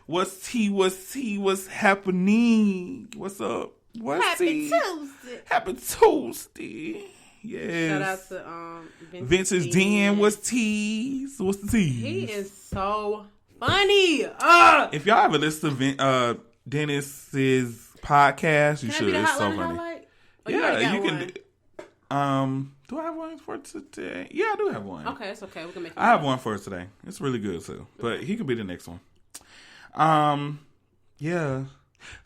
What's tea? What's happening? What's up? What's Happy tea? Tuesday. Happy Tuesday. Yes. Shout out to Vince's Den. What's teas? What's the tea? He is so funny. If y'all ever listen to Dennis's podcast, you should. It's so funny. Yeah, you can. Do I have one for today? Yeah, I do have one. Okay, it's okay. We can make it. I have one for today. It's really good too, but he could be the next one. Yeah.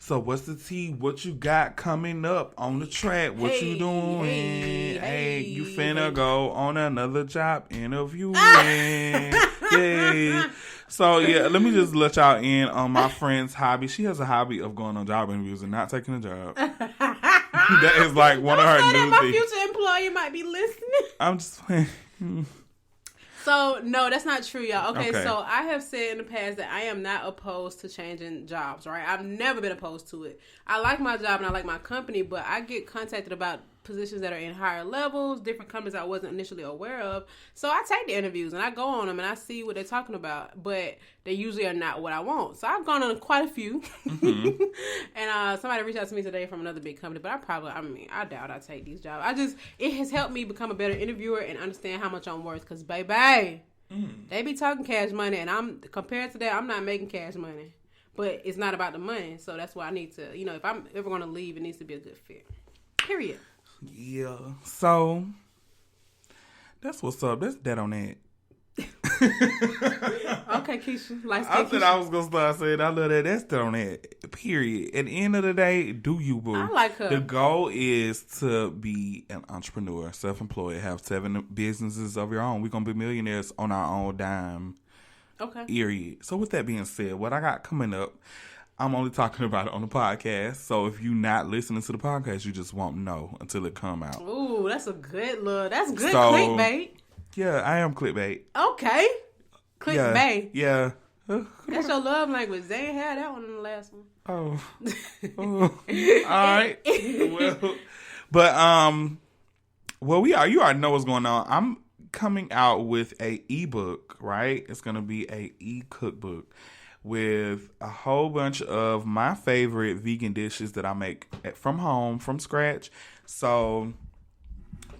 So what's the tea? What you got coming up on the track? What you doing? Hey, you finna go on another job interview. Yay. So yeah, let me just let y'all in on my friend's hobby. She has a hobby of going on job interviews and not taking a job. That is like one of her new my things. future employer might be listening. I'm just playing. So, no, that's not true, y'all. Okay, so I have said in the past that I am not opposed to changing jobs, right? I've never been opposed to it. I like my job and I like my company, but I get contacted about positions that are in higher levels, different companies I wasn't initially aware of. So I take the interviews and I go on them and I see what they're talking about, but they usually are not what I want. So I've gone on quite a few. Mm-hmm. And somebody reached out to me today from another big company, but I doubt I take these jobs. It has helped me become a better interviewer and understand how much I'm worth, because baby, they be talking cash money, and compared to that, I'm not making cash money. But it's not about the money, so that's why I need to, if I'm ever going to leave, it needs to be a good fit. Period. Yeah. So that's what's up. That's that on that. Okay, Keisha. I said I was gonna start saying I love that. That's that on that. Period. At the end of the day, do you, boo? I like her. The goal is to be an entrepreneur, self-employed, have 7 businesses of your own. We're gonna be millionaires on our own dime. Okay. Period. So with that being said, what I got coming up, I'm only talking about it on the podcast. So if you're not listening to the podcast, you just won't know until it come out. Ooh, that's good clickbait. Yeah, I am clickbait. Okay. Clickbait. Yeah. That's your love language. They ain't had that one in the last one. Oh. All right. Well, you already know what's going on. I'm coming out with a ebook, right? It's going to be a e-cookbook with a whole bunch of my favorite vegan dishes that I make from home, from scratch. So,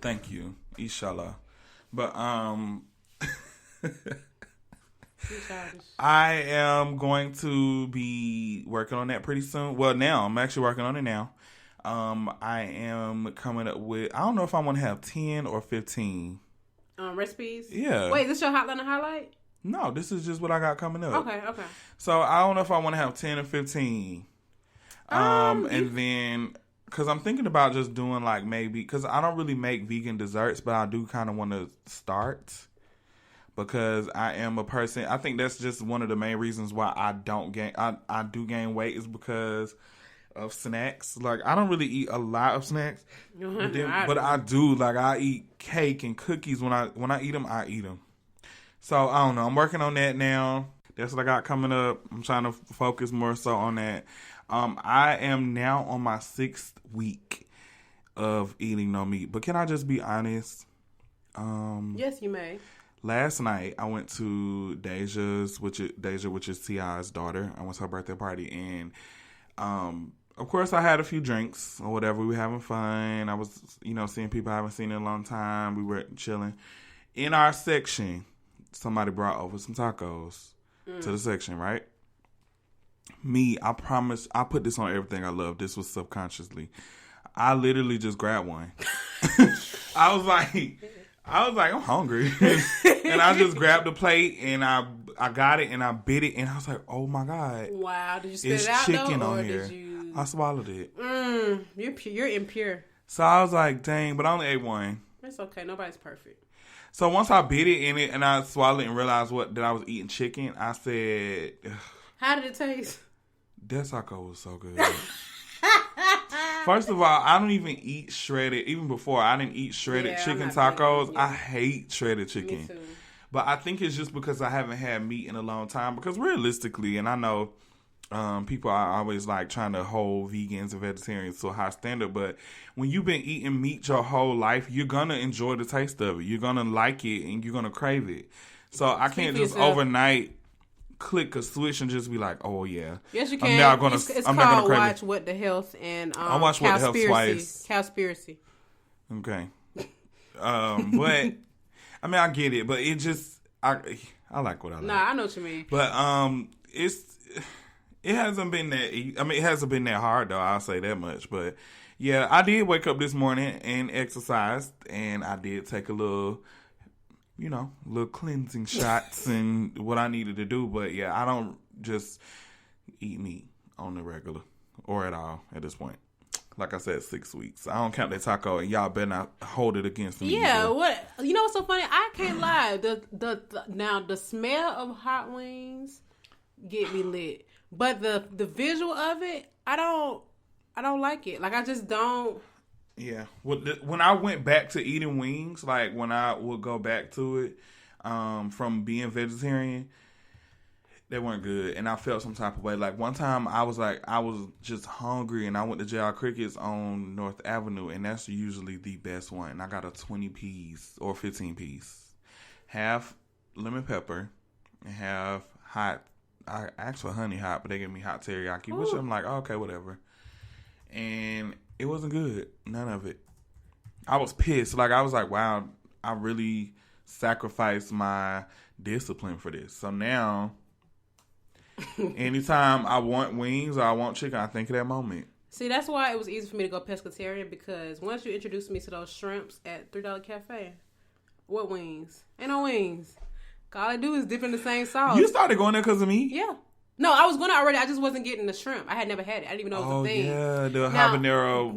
thank you. Inshallah. But, I am going to be working on that pretty soon. Well, now, I'm actually working on it now. I am coming up with, I don't know if I want to have 10 or 15. Recipes? Yeah. Wait, this your HOTLANTA highlight? No, this is just what I got coming up. Okay. So, I don't know if I want to have 10 or 15. And then, because I'm thinking about just doing like maybe, because I don't really make vegan desserts, but I do kind of want to start. Because I am a person, I think that's just one of the main reasons why I do gain weight is because of snacks. Like, I don't really eat a lot of snacks, but I do. Like, I eat cake and cookies. When I eat them, I eat them. So, I don't know. I'm working on that now. That's what I got coming up. I'm trying to focus more so on that. I am now on my 6th week of eating no meat. But can I just be honest? Yes, you may. Last night, I went to Deja, which is T.I.'s daughter. I went to her birthday party, and of course, I had a few drinks or whatever. We were having fun. I was, seeing people I haven't seen in a long time. We were chilling. In our section, somebody brought over some tacos to the section, right? Me, I promise, I put this on everything I love. This was subconsciously. I literally just grabbed one. I was like, I'm hungry. And I just grabbed the plate and I got it and I bit it and I was like, oh my God. Wow. Did you spit it out chicken though, on or here. did you? I swallowed it. You're impure. So I was like, dang, but I only ate one. It's okay. Nobody's perfect. So once I bit it in it and I swallowed it and realized that I was eating chicken, I said, ugh. How did it taste? That taco was so good. First of all, I don't even eat shredded. Even before, I didn't eat shredded chicken tacos. I hate shredded chicken. Me too. But I think it's just because I haven't had meat in a long time. Because realistically, and I know people are always like trying to hold vegans and vegetarians to a high standard. But when you've been eating meat your whole life, you're going to enjoy the taste of it. You're going to like it and you're going to crave it. So I can't just overnight click a switch and just be like, oh yeah. Yes, you can. I'm now gonna. It's I'm called not gonna Watch What the Health and I watched What the Health twice. Cowspiracy. Okay. But I mean, I get it, but it just I like what I like. Nah, I know what you mean. But it hasn't been that. I mean, it hasn't been that hard though. I'll say that much. But yeah, I did wake up this morning and exercised, and I did take a little cleansing shots and what I needed to do. But yeah, I don't just eat meat on the regular or at all at this point. Like I said, 6 weeks. I don't count that taco, and y'all better not hold it against me. Yeah, what you know what's so funny? I can't lie. Now the smell of hot wings get me lit, but the visual of it, I don't like it. Like I just don't. Yeah, when I went back to eating wings, like when I would go back to it, from being vegetarian, they weren't good, and I felt some type of way. Like one time, I was just hungry, and I went to JR Crickets on North Avenue, and that's usually the best one. And I got a 20-piece or 15-piece, half lemon pepper, and half hot. I asked for honey hot, but they gave me hot teriyaki, which I'm like, oh, okay, whatever. And it wasn't good, none of it. I was pissed. Like I was like, wow, I really sacrificed my discipline for this. So now. Anytime I want wings or I want chicken, I think of that moment. See, that's why it was easy for me to go pescatarian, because once you introduced me to those shrimps at $3 Cafe, what wings? Ain't no wings. All I do is dip in the same sauce. You started going there because of me? Yeah. No, I was going there already. I just wasn't getting the shrimp. I had never had it. I didn't even know it was a thing. Yeah, the habanero.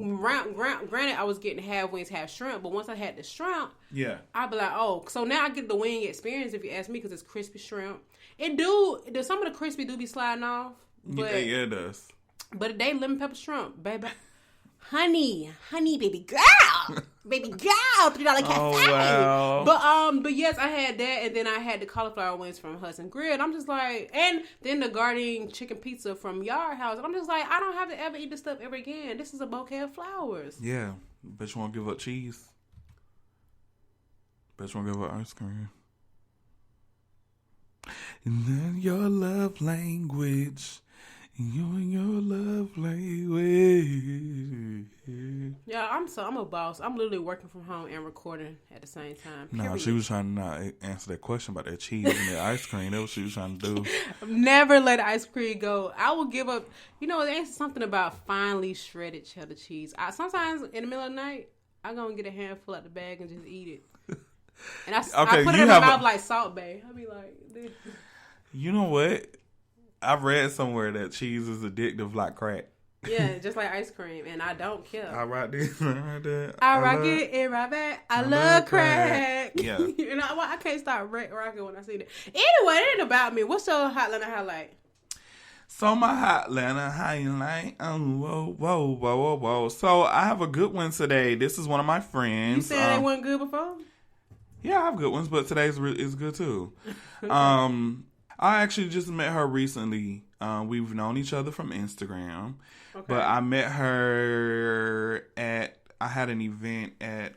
Granted, I was getting half wings, half shrimp, but once I had the shrimp, yeah, I'd be like, oh. So now I get the wing experience, if you ask me, because it's crispy shrimp. Some of the crispy do be sliding off. But, yeah, it does. But they lemon pepper shrimp, baby. Honey, baby girl. Baby girl, $3 Cafe. Oh, wow. But yes, I had that, and then I had the cauliflower wings from Hudson Grill. And I'm just like, and then the Gardein chicken pizza from Yard House. And I'm just like, I don't have to ever eat this stuff ever again. This is a bouquet of flowers. Yeah, bet you won't give up cheese. Bet you won't give up ice cream. And then your love language. You and your love language. Yeah, I'm a boss. I'm literally working from home and recording at the same time. No, she was trying to not answer that question about that cheese and that ice cream. That's what she was trying to do. Never let ice cream go. I will give up. You know, there's something about finely shredded cheddar cheese. Sometimes in the middle of the night, I'm going to get a handful out the bag and just eat it. And I put it in my mouth like Salt Bae. I'll be like, dude. You know what? I've read somewhere that cheese is addictive like crack. Yeah, just like ice cream, and I don't care. I rock this, I rock that. I rock it and rock back. I love crack. Yeah. You know, I can't stop rocking when I see that. Anyway, it ain't about me. What's your HOTLANTA highlight? So my HOTLANTA highlight. Whoa. So I have a good one today. This is one of my friends. You said they weren't good before? Yeah, I have good ones, but today's is good too. I actually just met her recently. We've known each other from Instagram. Okay. But I met her I had an event at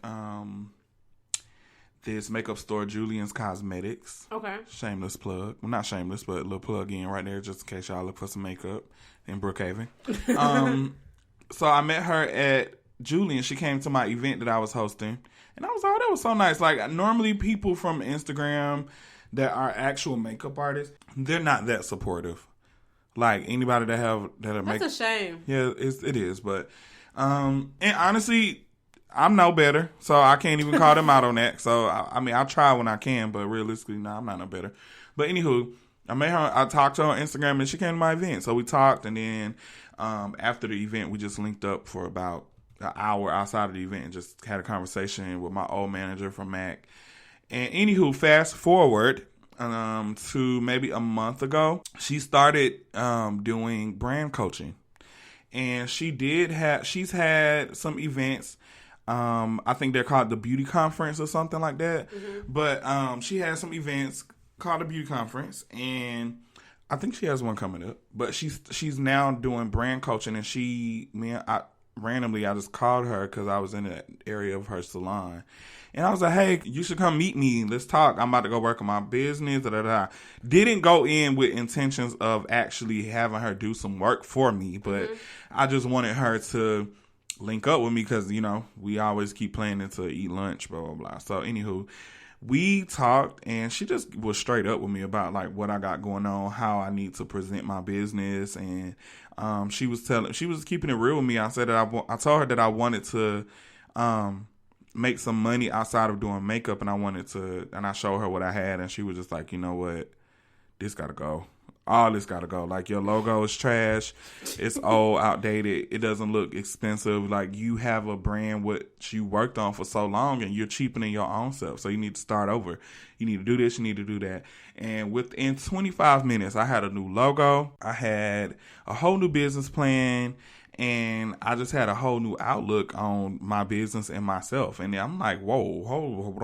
this makeup store, Julian's Cosmetics. Okay. Shameless plug. Well, not shameless, but a little plug in right there just in case y'all look for some makeup in Brookhaven. So I met her at Julian. She came to my event that I was hosting. And I was like, oh, that was so nice. Like, normally people from Instagram that are actual makeup artists, they're not that supportive. Like anybody that are makeup. That's a shame. Yeah, it is. But and honestly, I'm no better, so I can't even call them out on that. So I mean, I try when I can, but realistically, no, I'm not no better. But anywho, I talked to her on Instagram, and she came to my event. So we talked, and then after the event, we just linked up for about an hour outside of the event and just had a conversation with my old manager from MAC. And anywho, fast forward to maybe a month ago, she started doing brand coaching, and she's had some events. I think they're called the Beauty Conference or something like that. Mm-hmm. But she has some events called the Beauty Conference, and I think she has one coming up. But she's now doing brand coaching, and randomly, I just called her because I was in the area of her salon. And I was like, hey, you should come meet me. Let's talk. I'm about to go work on my business. Da, da, da. Didn't go in with intentions of actually having her do some work for me. But I just wanted her to link up with me because, you know, we always keep planning to eat lunch, blah, blah, blah. So, anywho, we talked and she just was straight up with me about like what I got going on, how I need to present my business. And she was keeping it real with me. I said that I told her that I wanted to make some money outside of doing makeup, and I showed her what I had, and she was just like, you know what, this gotta go. All this gotta go. Like, your logo is trash. It's old, outdated. It doesn't look expensive. Like, you have a brand which you worked on for so long, and you're cheapening your own self. So you need to start over. You need to do this. You need to do that. And within 25 minutes, I had a new logo. I had a whole new business plan. And I just had a whole new outlook on my business and myself. And I'm like, whoa.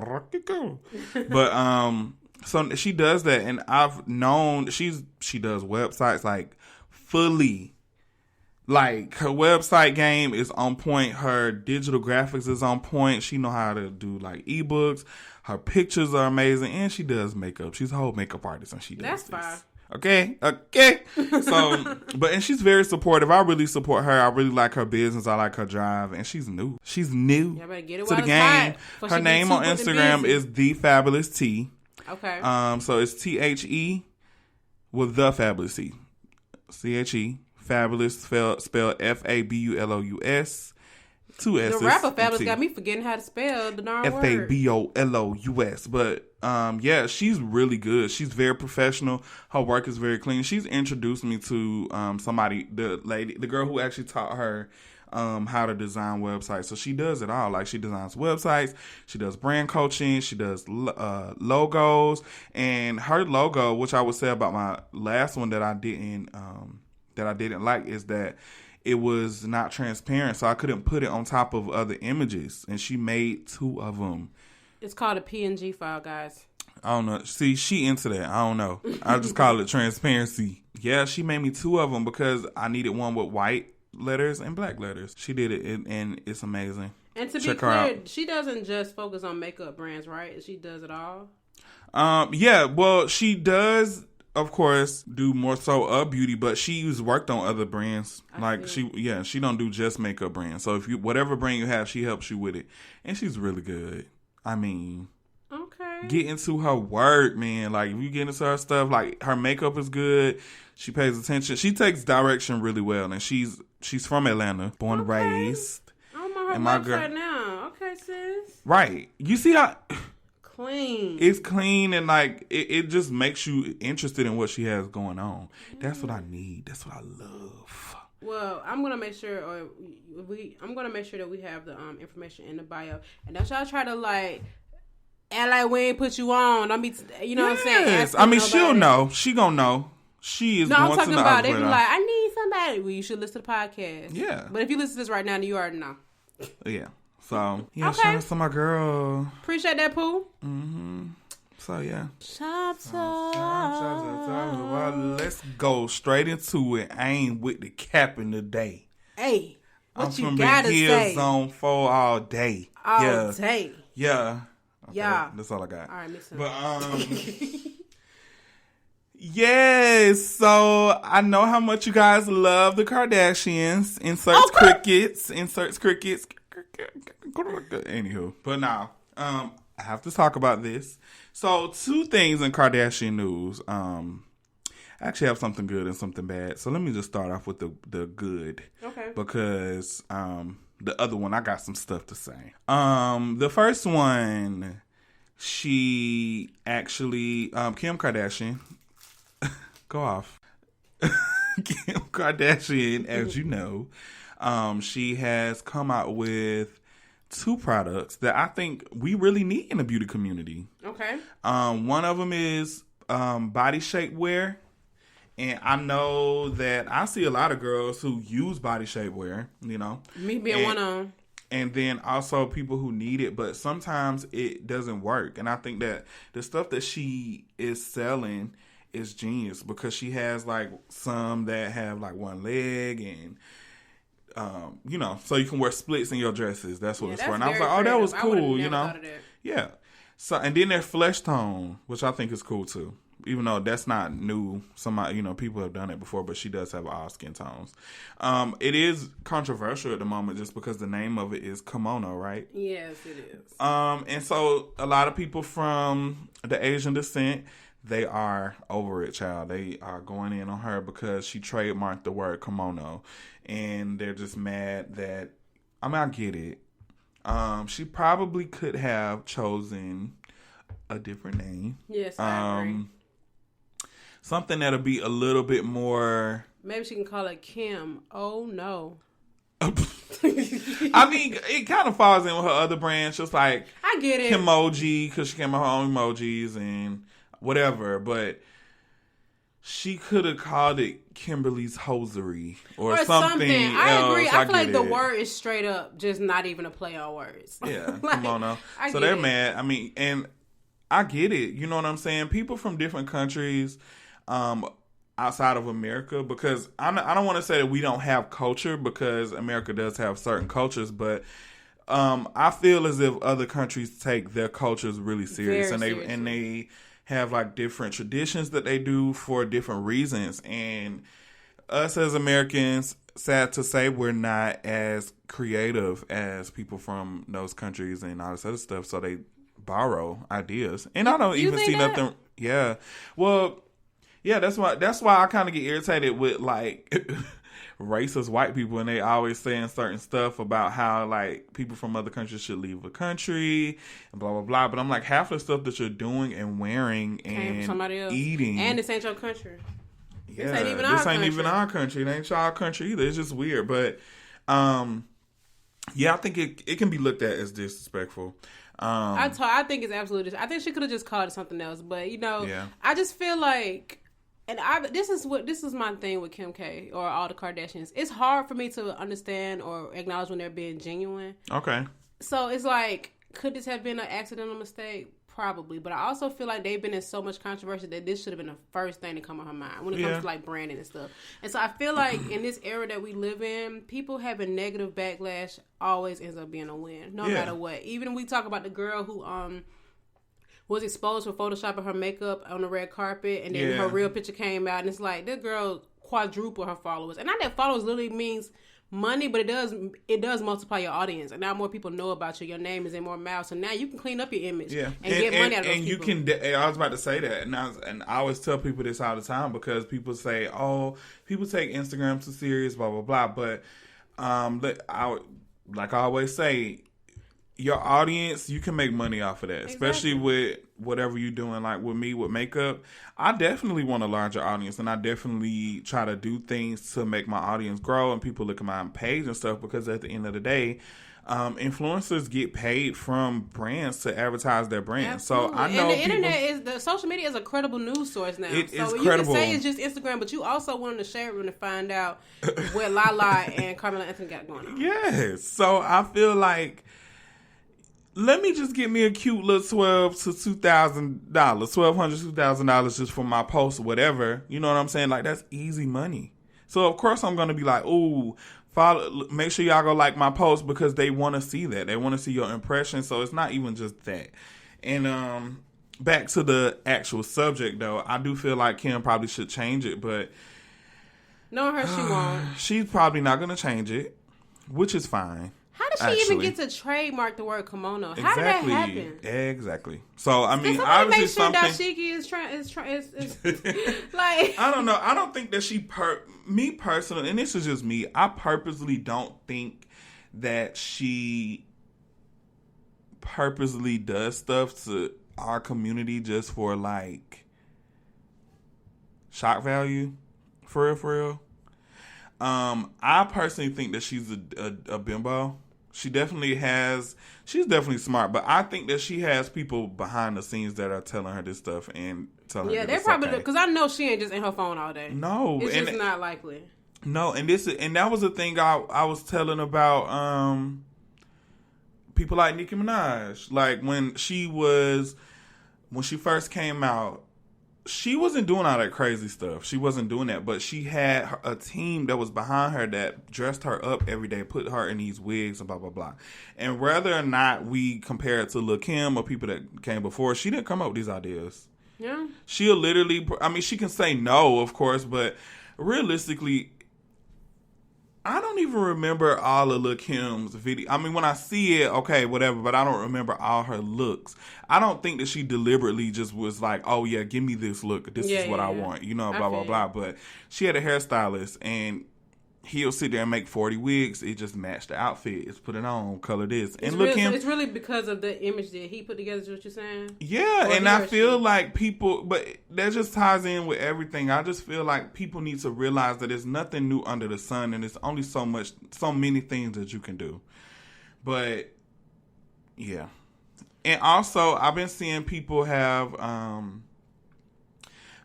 But so she does that, and I've known she does websites like fully. Like, her website game is on point. Her digital graphics is on point. She know how to do like ebooks. Her pictures are amazing, and she does makeup. She's a whole makeup artist, and she does That's this. fine. Okay. So, and she's very supportive. I really support her. I really like her business. I like her drive, and she's new. She's new better get it to the game. Her name on Instagram is The Fabulous T. Okay. So it's THE with The Fabulous T. CHE Fabulous spelled FABULOUS. 2 S's. The rapper Fabulous got me forgetting how to spell the darn word. FABOLOUS. But yeah, she's really good. She's very professional. Her work is very clean. She's introduced me to somebody, the girl who actually taught her how to design websites. So she does it all. Like, she designs websites, she does brand coaching, she does logos. And her logo, which I would say about my last one that I didn't like, is that it was not transparent, so I couldn't put it on top of other images. And she made 2 of them. It's called a PNG file, guys. I don't know. See, she into that. I don't know. I just call it transparency. Yeah, she made me 2 of them because I needed one with white letters and black letters. She did it, and it's amazing. And to be clear, she doesn't just focus on makeup brands, right? She does it all. Yeah. Well, she does, of course, do more so beauty, but she's worked on other brands. She don't do just makeup brands. So if you, whatever brand you have, she helps you with it, and she's really good. I mean, okay, get into her work, man. Like, if you get into her stuff, like, her makeup is good. She pays attention. She takes direction really well, and she's from Atlanta, born and raised. I'm on her website now. Okay, sis. Right. You see how clean. It's clean, and like it just makes you interested in what she has going on. That's what I need. That's what I love. Well, I'm gonna make sure, that we have the information in the bio, and don't y'all try to like act like we ain't put you on. Don't be, you know what I'm saying? I mean, she'll know. She gonna know. She is. No, I'm talking about. They be like, I need somebody. Well, you should listen to the podcast. Yeah. But if you listen to this right now, then you already know. Yeah. So yeah, shout out to my girl. Appreciate that, Pooh. So yeah. Shout out. Well, let's go straight into it. I ain't with the capping today. Hey, what I'm you gotta say? Zone 4 all day. All day. Yeah. Okay, yeah. That's all I got. All right, listen. But yes, so I know how much you guys love the Kardashians. Inserts crickets. Anywho, but now, I have to talk about this. So 2 things in Kardashian news. I actually have something good and something bad. So let me just start off with the good. Okay. Because the other one, I got some stuff to say. The first one, she actually, Kim Kardashian. Go off. Kim Kardashian, as you know, she has come out with 2 products that I think we really need in the beauty community. Okay. One of them is body shape wear. And I know that I see a lot of girls who use body shape wear, you know. Me being one of them. And then also people who need it, but sometimes it doesn't work. And I think that the stuff that she is selling is genius, because she has like some that have like one leg, and you know, so you can wear splits in your dresses. That's what it's for. And I was like, creative. that was cool, you know. That. Yeah. So, and then there's flesh tone, which I think is cool too. Even though that's not new, somebody, you know, people have done it before, but she does have all skin tones. It is controversial at the moment just because the name of it is kimono, right? Yes, it is. And so a lot of people from the Asian descent, they are over it, child. They are going in on her because she trademarked the word kimono, and they're just mad that, I mean, I get it. She probably could have chosen a different name. Yes, I agree. Something that'll be a little bit more... Maybe she can call it Kim. Oh, no. I mean, it kind of falls in with her other brands, just like... I get it. Kimoji, because she came with her own emojis and whatever, but she could have called it Kimberly's Hosiery or something else. I agree. I feel like the word is straight up just not even a play on words. Yeah, kimono. So they're mad. I mean, and I get it. You know what I'm saying? People from different countries... outside of America, because I don't want to say that we don't have culture, because America does have certain cultures, but I feel as if other countries take their cultures really serious, and they have like different traditions that they do for different reasons. And us as Americans, sad to say, we're not as creative as people from those countries and all this other stuff, so they borrow ideas. And I don't even see nothing. Yeah, well. Yeah, that's why I kind of get irritated with like racist white people, and they always saying certain stuff about how like people from other countries should leave the country and blah blah blah. But I'm like, half the stuff that you're doing and wearing and eating, and this ain't your country. Yeah, this ain't even our country. It ain't y'all country either. It's just weird. But yeah, I think it can be looked at as disrespectful. I think it's absolutely. I think she could have just called it something else. But you know, I just feel like. And this is my thing with Kim K or all the Kardashians. It's hard for me to understand or acknowledge when they're being genuine. Okay. So it's like, could this have been an accidental mistake? Probably. But I also feel like they've been in so much controversy that this should have been the first thing to come on her mind when it comes to like branding and stuff. And so I feel like in this era that we live in, people having negative backlash always ends up being a win, no matter what. Even when we talk about the girl who was exposed for photoshopping her makeup on the red carpet, and then her real picture came out, and it's like, this girl quadrupled her followers. And not that followers literally means money, but it does multiply your audience, and now more people know about you. Your name is in more mouths, so now you can clean up your image and get money out of those people. And you can. I was about to say that, and I always tell people this all the time, because people say, "Oh, people take Instagram too serious," blah blah blah. But like I always say, your audience, you can make money off of that, especially with whatever you're doing. Like with me, with makeup, I definitely want a larger audience, and I definitely try to do things to make my audience grow and people look at my page and stuff, because at the end of the day, influencers get paid from brands to advertise their brand. Absolutely. So I know and the social media is a credible news source now. It is credible. You can say it's just Instagram, but you also want to share it to find out what Lala and Carmela Anthony got going on. Yes. So I feel like, let me just get me a cute little $1,200 to $2,000, $1,200 to $2,000 just for my post or whatever. You know what I'm saying? Like, that's easy money. So of course I'm gonna be like, ooh, follow. Make sure y'all go like my post, because they want to see that. They want to see your impression. So it's not even just that. And back to the actual subject though, I do feel like Kim probably should change it, but knowing her, she won't. She's probably not gonna change it, which is fine. How did she even get to trademark the word kimono? How did that happen? Exactly. So I mean, obviously something. Dashiki is like, I don't know. I don't think that me personally, and this is just me, I purposely don't think that she purposely does stuff to our community just for like shock value. For real. I personally think that she's a bimbo. She's definitely smart, but I think that she has people behind the scenes that are telling her this stuff and telling her. Yeah, they're probably, because I know she ain't just in her phone all day. No, it's just not likely. No, and that was the thing I was telling about people like Nicki Minaj. Like when she first came out, she wasn't doing all that crazy stuff. She wasn't doing that, but she had a team that was behind her that dressed her up every day, put her in these wigs and blah, blah, blah. And whether or not we compare it to Lil' Kim or people that came before, she didn't come up with these ideas. Yeah. She'll literally, I mean, she can say no, of course, but realistically, I don't even remember all of Lil' Kim's video. I mean, when I see it, okay, whatever, but I don't remember all her looks. I don't think that she deliberately just was like, oh, yeah, give me this look. This is what I want, you know, blah, blah, blah. But she had a hairstylist, and he'll sit there and make 40 wigs. It just matched the outfit. It's put it on, color this. And Lil' Kim, it's really because of the image that he put together, is what you're saying? Yeah, and I feel like people, but that just ties in with everything. I just feel like people need to realize that there's nothing new under the sun, and there's only so many things that you can do. But, yeah. And also, I've been seeing people have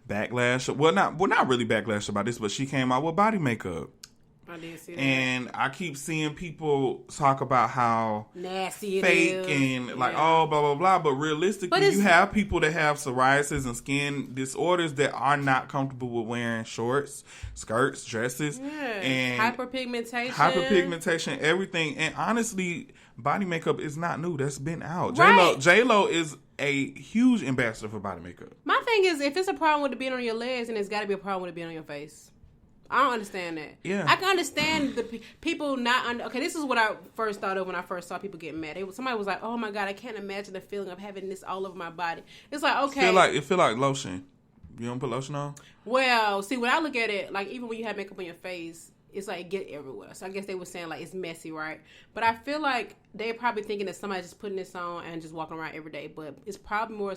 backlash. Well, not really backlash about this, but she came out with body makeup. I did see that. And I keep seeing people talk about how nasty fake it is. And like, oh, blah, blah, blah. But realistically, you have people that have psoriasis and skin disorders that are not comfortable with wearing shorts, skirts, dresses. Yeah. And hyperpigmentation, everything. And honestly, body makeup is not new. That's been out. Right. J-Lo is a huge ambassador for body makeup. My thing is, if it's a problem with it being on your legs, then it's got to be a problem with it being on your face. I don't understand that. Yeah. I can understand the people not okay, this is what I first thought of when I first saw people get mad. Somebody was like, oh my God, I can't imagine the feeling of having this all over my body. It's like, okay. It feel like lotion. You don't put lotion on? Well, see, when I look at it, like even when you have makeup on your face, it's like it get everywhere. So I guess they were saying like it's messy, right? But I feel like they're probably thinking that somebody's just putting this on and just walking around every day. But it's probably more,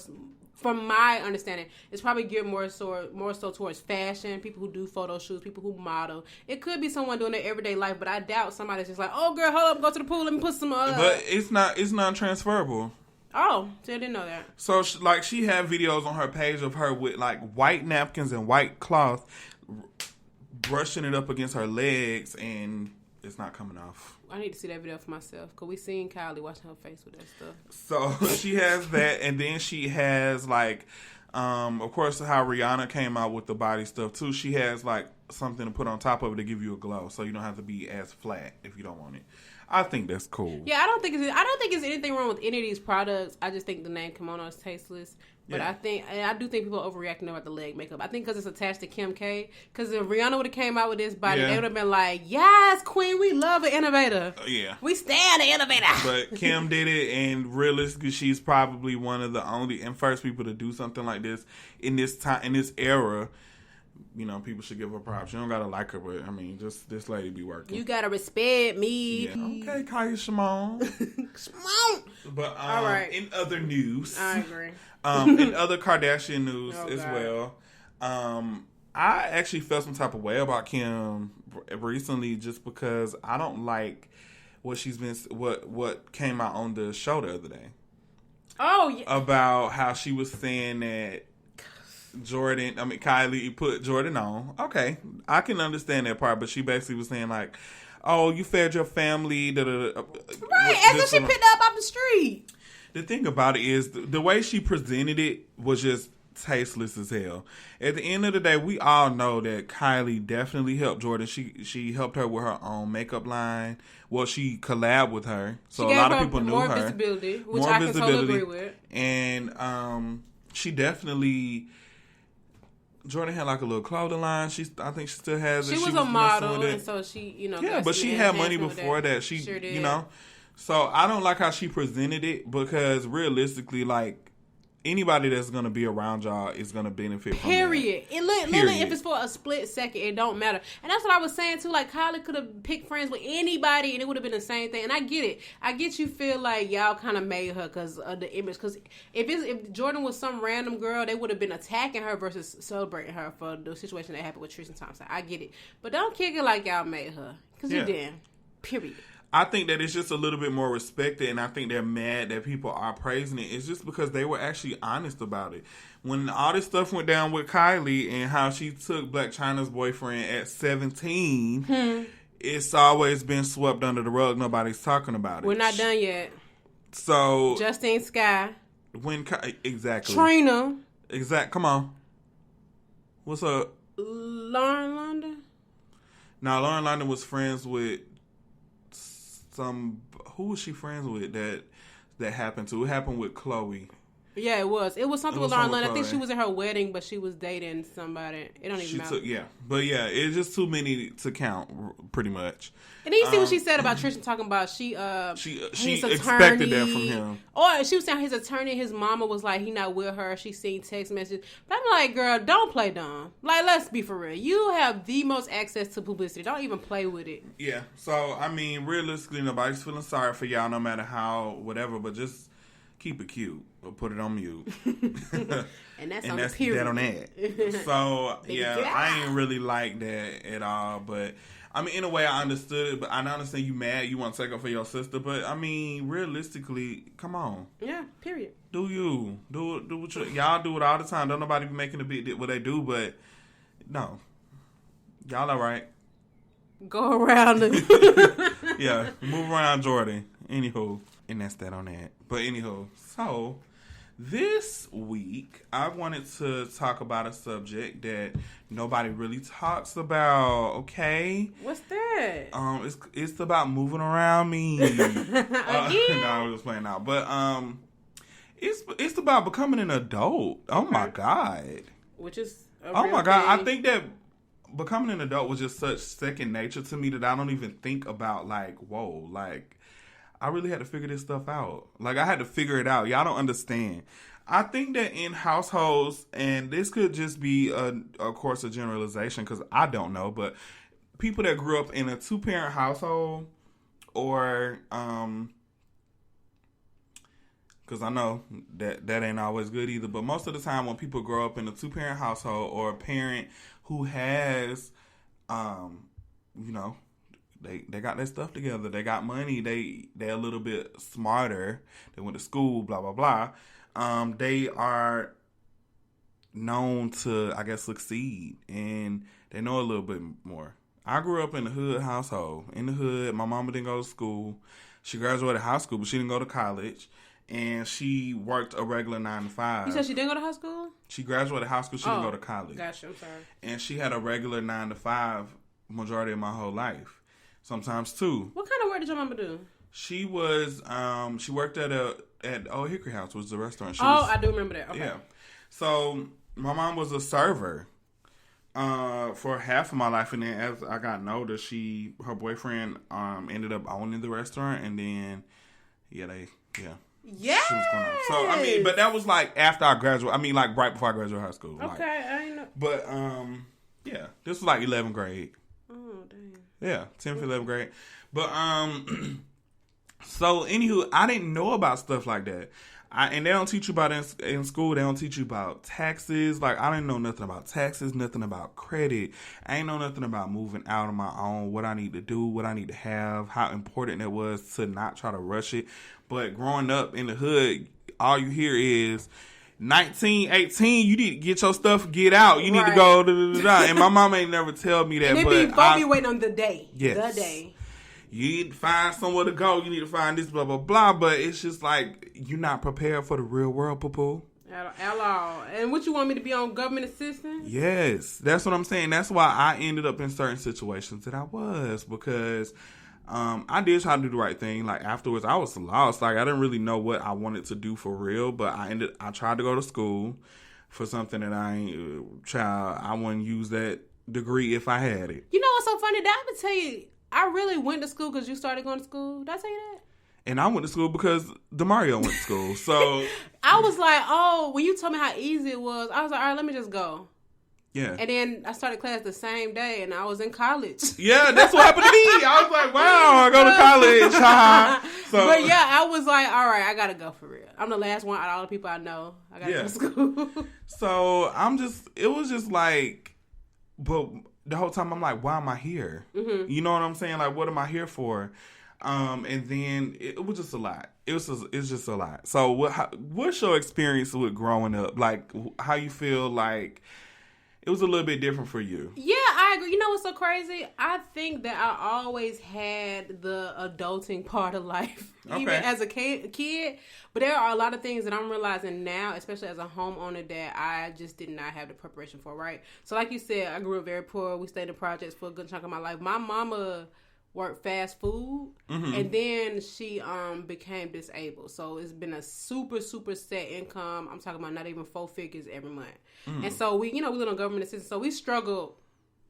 from my understanding, it's probably geared more so towards fashion, people who do photo shoots, people who model. It could be someone doing their everyday life, but I doubt somebody's just like, oh girl, hold up, go to the pool, let me put some. But it's not transferable. Oh, so I didn't know that. So she had videos on her page of her with like white napkins and white cloth, brushing it up against her legs, and it's not coming off. I need to see that video for myself, because we seen Kylie washing her face with that stuff. So she has that, and then she has like, of course, how Rihanna came out with the body stuff too. She has like something to put on top of it to give you a glow, so you don't have to be as flat if you don't want it. I think that's cool. Yeah, I don't think it's anything wrong with any of these products. I just think the name Kimono is tasteless. But yeah. I do think people are overreacting about the leg makeup. I think because it's attached to Kim K. Because if Rihanna would have came out with this body, they would have been like, yes, queen, we love an innovator. Yeah. We stand an innovator. But Kim did it, and realistically, she's probably one of the only and first people to do something like this in this time, in this era. You know, people should give her props. You don't gotta like her, but I mean, just this lady be working. You gotta respect me. Yeah. Okay, Kaya Shimon. Shimon. But all right. In other news, I agree. In other Kardashian news as well, I actually felt some type of way about Kim recently, just because I don't like what what came out on the show the other day. Oh yeah, about how she was saying that Kylie put Jordyn on. Okay, I can understand that part, but she basically was saying like, "Oh, you fed your family." Right, as if she picked up off the street. The thing about it is the way she presented it was just tasteless as hell. At the end of the day, we all know that Kylie definitely helped Jordyn. she helped her with her own makeup line. Well, she collabed with her, so a lot of people knew her. More visibility, which I can totally agree with. And she definitely. Jordyn had like a little clothing line. I think she still has it. She was a model, and so she, Yeah, but she had money before that. She sure did. So I don't like how she presented it, because realistically, like, anybody that's going to be around y'all is going to benefit from that. Period. Literally, if it's for a split second, it don't matter. And that's what I was saying, too. Like, Kylie could have picked friends with anybody, and it would have been the same thing. And I get it. I get you feel like y'all kind of made her because of the image. Because if Jordyn was some random girl, they would have been attacking her versus celebrating her for the situation that happened with Tristan Thompson. I get it. But don't kick it like y'all made her. Because you didn't. Period. I think that it's just a little bit more respected, and I think they're mad that people are praising it. It's just because they were actually honest about it. When all this stuff went down with Kylie and how she took Blac Chyna's boyfriend at 17, it's always been swept under the rug. Nobody's talking about it. We're not done yet. So Justine Skye. Exactly. Trina. Come on. What's up? Lauren London? Now, Lauren London was friends with who was she friends with that happened to? It happened with Chloe. Yeah, it was. It was something with Lauren London. I think she was at her wedding, but she was dating somebody. It don't even matter. But it's just too many to count, pretty much. And then you see what she said about Tristan talking about she expected that from him. Or she was saying his attorney, his mama was like, he not with her. She seen text messages. But I'm like, girl, don't play dumb. Like, let's be for real. You have the most access to publicity. Don't even play with it. Yeah. So, I mean, realistically, nobody's feeling sorry for y'all, no matter how, whatever, but just keep it cute or put it on mute. And that's that on that. So, I ain't really like that at all. But, I mean, in a way, I understood it. But I understand you mad. You want to take up for your sister. But, I mean, realistically, come on. Yeah, period. Do you. Do what y'all do it all the time. Don't nobody be making a big deal what they do. But, no. Y'all all right. Go around. Yeah, move around, Jordyn. Anywho. And that's that on that. But anywho, so this week I wanted to talk about a subject that nobody really talks about. Okay, what's that? It's about moving around me. No, I was just playing out. But it's about becoming an adult. Oh my God. Which is my God. I think that becoming an adult was just such second nature to me that I don't even think about like, whoa, like. I really had to figure this stuff out. Like, I had to figure it out. Y'all don't understand. I think that in households, and this could just be, of course, a generalization because I don't know, but people that grew up in a two-parent household or, because I know that ain't always good either, but most of the time when people grow up in a two-parent household or a parent who has, They got their stuff together. They got money. They're a little bit smarter. They went to school, blah, blah, blah. They are known to, I guess, succeed. And they know a little bit more. I grew up in a hood household. In the hood, my mama didn't go to school. She graduated high school, but she didn't go to college. And she worked a regular 9 to 5. You said she didn't go to high school? She graduated high school. She didn't go to college. Gotcha, I'm sorry. And she had a regular 9 to 5 majority of my whole life. Sometimes 2. What kind of work did your mama do? She was, she worked at Old Hickory House, which was the restaurant. I do remember that. Okay. Yeah. So, my mom was a server for half of my life. And then as I got older, her boyfriend ended up owning the restaurant. And then, Yeah. She was going on. So, I mean, but that was like after I graduated. I mean, like right before I graduated high school. Okay, I ain't know. But, this was like 11th grade. Oh, dang. Yeah, 10th, 11th grade. But, so, anywho, I didn't know about stuff like that. And they don't teach you about it in school. They don't teach you about taxes. Like, I didn't know nothing about taxes, nothing about credit. I ain't know nothing about moving out on my own, what I need to do, what I need to have, how important it was to not try to rush it. But growing up in the hood, all you hear is 19, 18, you need to get your stuff, get out. You need to go, And my mom ain't never tell me that. And both be waiting on the day. Yes. The day. You need to find somewhere to go. You need to find this, blah, blah, blah. But it's just like, you're not prepared for the real world, poo-poo. At all. And what you want me to be on government assistance? Yes. That's what I'm saying. That's why I ended up in certain situations that I was. Because I did try to do the right thing. Like, afterwards, I was lost. Like, I didn't really know what I wanted to do for real. But I tried to go to school for something that I wouldn't use that degree if I had it. You know what's so funny? Did I ever tell you, I really went to school because you started going to school? Did I tell you that? And I went to school because DeMario went to school. So I was like, when you told me how easy it was, I was like, all right, let me just go. Yeah. And then I started class the same day, and I was in college. Yeah, that's what happened to me. I was like, wow, I go to college. But yeah, I was like, all right, I got to go for real. I'm the last one out of all the people I know. I got to go to school. So it was just like, but the whole time I'm like, why am I here? Mm-hmm. You know what I'm saying? Like, what am I here for? And then it was just a lot. It's just a lot. So what's your experience with growing up? Like, how you feel like it was a little bit different for you. Yeah, I agree. You know what's so crazy? I think that I always had the adulting part of life, even as a kid. But there are a lot of things that I'm realizing now, especially as a homeowner, that I just did not have the preparation for, right? So like you said, I grew up very poor. We stayed in projects for a good chunk of my life. My mama worked fast food, and then she became disabled. So it's been a super, super set income. I'm talking about not even 4 figures every month. And so we live on government assistance. So we struggled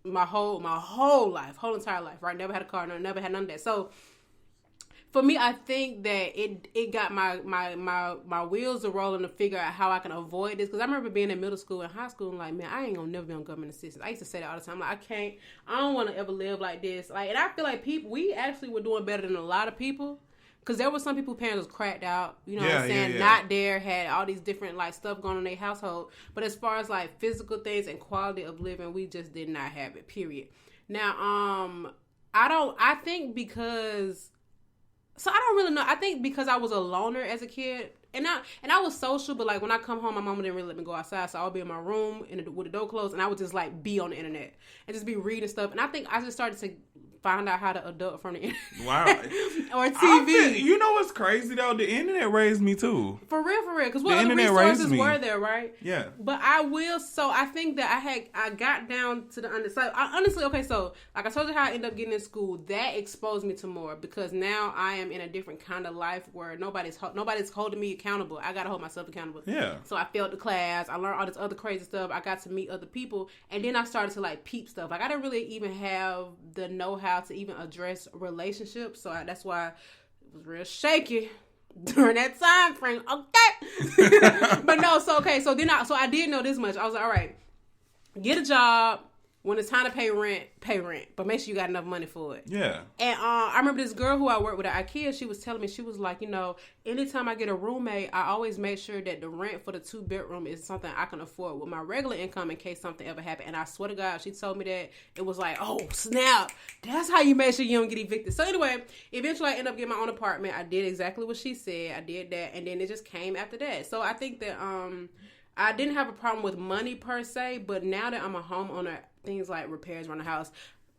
my whole entire life, right? Never had a car, never had none of that. So for me, I think that it got my wheels are rolling to figure out how I can avoid this. Because I remember being in middle school and high school and like, man, I ain't gonna never be on government assistance. I used to say that all the time. Like, I don't want to ever live like this. Like, and I feel like we actually were doing better than a lot of people. Because there were some people whose parents was cracked out, you know what I'm saying? Yeah. Not there, had all these different like stuff going on in their household. But as far as like physical things and quality of living, we just did not have it, period. Now, I don't really know. I think because I was a loner as a kid, and I was social, but like when I come home, my mama didn't really let me go outside, so I would be in my room with the door closed, and I would just like be on the internet and just be reading stuff. And I think I just started to find out how to adult from the internet. Wow. Or TV. You know what's crazy though? The internet raised me too. For real. Because what other resources were there, right? Yeah. But I think that I got down to the underside. Honestly, okay, so like I told you how I ended up getting in school, that exposed me to more because now I am in a different kind of life where nobody's holding me accountable. I gotta hold myself accountable. Yeah. So I failed the class. I learned all this other crazy stuff. I got to meet other people, and then I started to like peep stuff. Like I didn't really even have the know-how to even address relationships, so that's why it was real shaky during that time frame. Okay. But no, so I did know this much. I was like, all right, get a job. When it's time to pay rent, but make sure you got enough money for it. Yeah. And I remember this girl who I worked with at IKEA, she was telling me, she was like, anytime I get a roommate, I always make sure that the rent for the 2-bedroom is something I can afford with my regular income in case something ever happened. And I swear to God, she told me that it was like, oh, snap. That's how you make sure you don't get evicted. So anyway, eventually I ended up getting my own apartment. I did exactly what she said. I did that. And then it just came after that. So I think that I didn't have a problem with money per se, but now that I'm a homeowner, things like repairs around the house,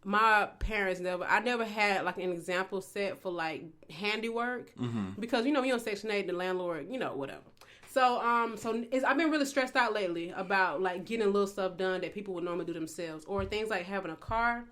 my parents I never had like an example set for like handiwork because we on Section 8, the landlord, whatever. So I've been really stressed out lately about like getting little stuff done that people would normally do themselves, or things like having a car.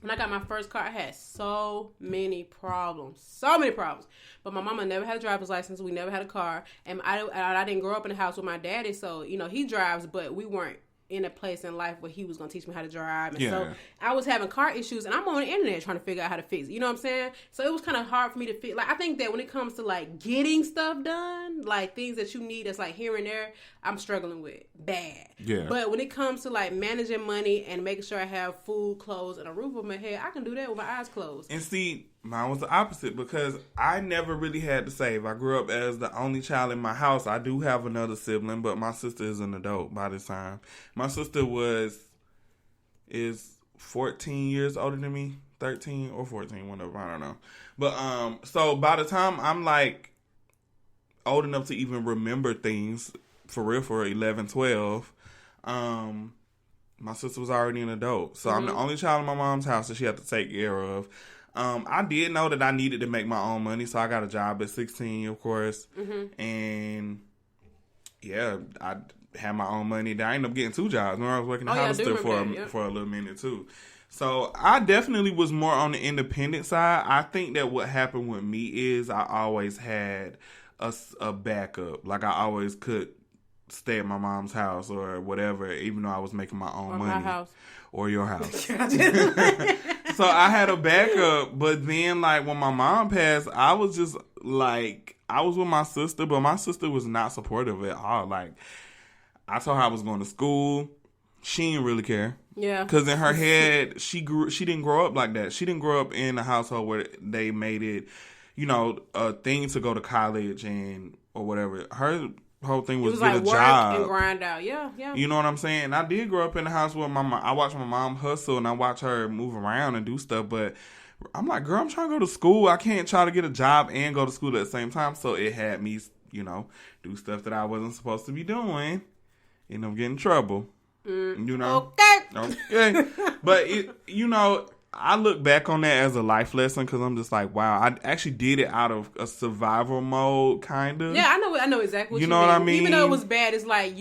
When I got my first car, I had so many problems. But my mama never had a driver's license. We never had a car. And I didn't grow up in a house with my daddy. So, he drives, but we weren't in a place in life where he was going to teach me how to drive. And so I was having car issues, and I'm on the internet trying to figure out how to fix it. You know what I'm saying? So it was kind of hard for me to fix. Like, I think that when it comes to like getting stuff done, like things that you need that's like here and there, I'm struggling with bad. Yeah. But when it comes to like managing money and making sure I have food, clothes, and a roof over my head, I can do that with my eyes closed. And see, mine was the opposite because I never really had to save. I grew up as the only child in my house. I do have another sibling, but my sister is an adult by this time. My sister is 14 years older than me, 13 or 14, whatever, I don't know. But so by the time I'm like old enough to even remember things for 11, 12, my sister was already an adult. So I'm the only child in my mom's house that she had to take care of. I did know that I needed to make my own money, so I got a job at 16, of course. And yeah, I had my own money. I ended up getting 2 jobs. When I was working in Hollister for a little minute too. So I definitely was more on the independent side. I think that what happened with me is I always had a backup. Like I always could stay at my mom's house or whatever, even though I was making my own money. Or my house. Or your house. So I had a backup, but then like when my mom passed, I was just like, I was with my sister, but my sister was not supportive at all. Like I told her I was going to school. She didn't really care. Yeah. Because in her head, she didn't grow up like that. She didn't grow up in a household where they made it, a thing to go to college or whatever. Her whole thing was get a job and grind out. Yeah. You know what I'm saying? And I did grow up in a house where I watched my mom hustle and I watched her move around and do stuff. But I'm like, girl, I'm trying to go to school. I can't try to get a job and go to school at the same time. So it had me, do stuff that I wasn't supposed to be doing. End up getting in trouble. You know? Okay. But, I look back on that as a life lesson because I'm just like, wow, I actually did it out of a survival mode, kind of. Yeah, I know exactly what you mean. Know what I mean? Even though it was bad, it's like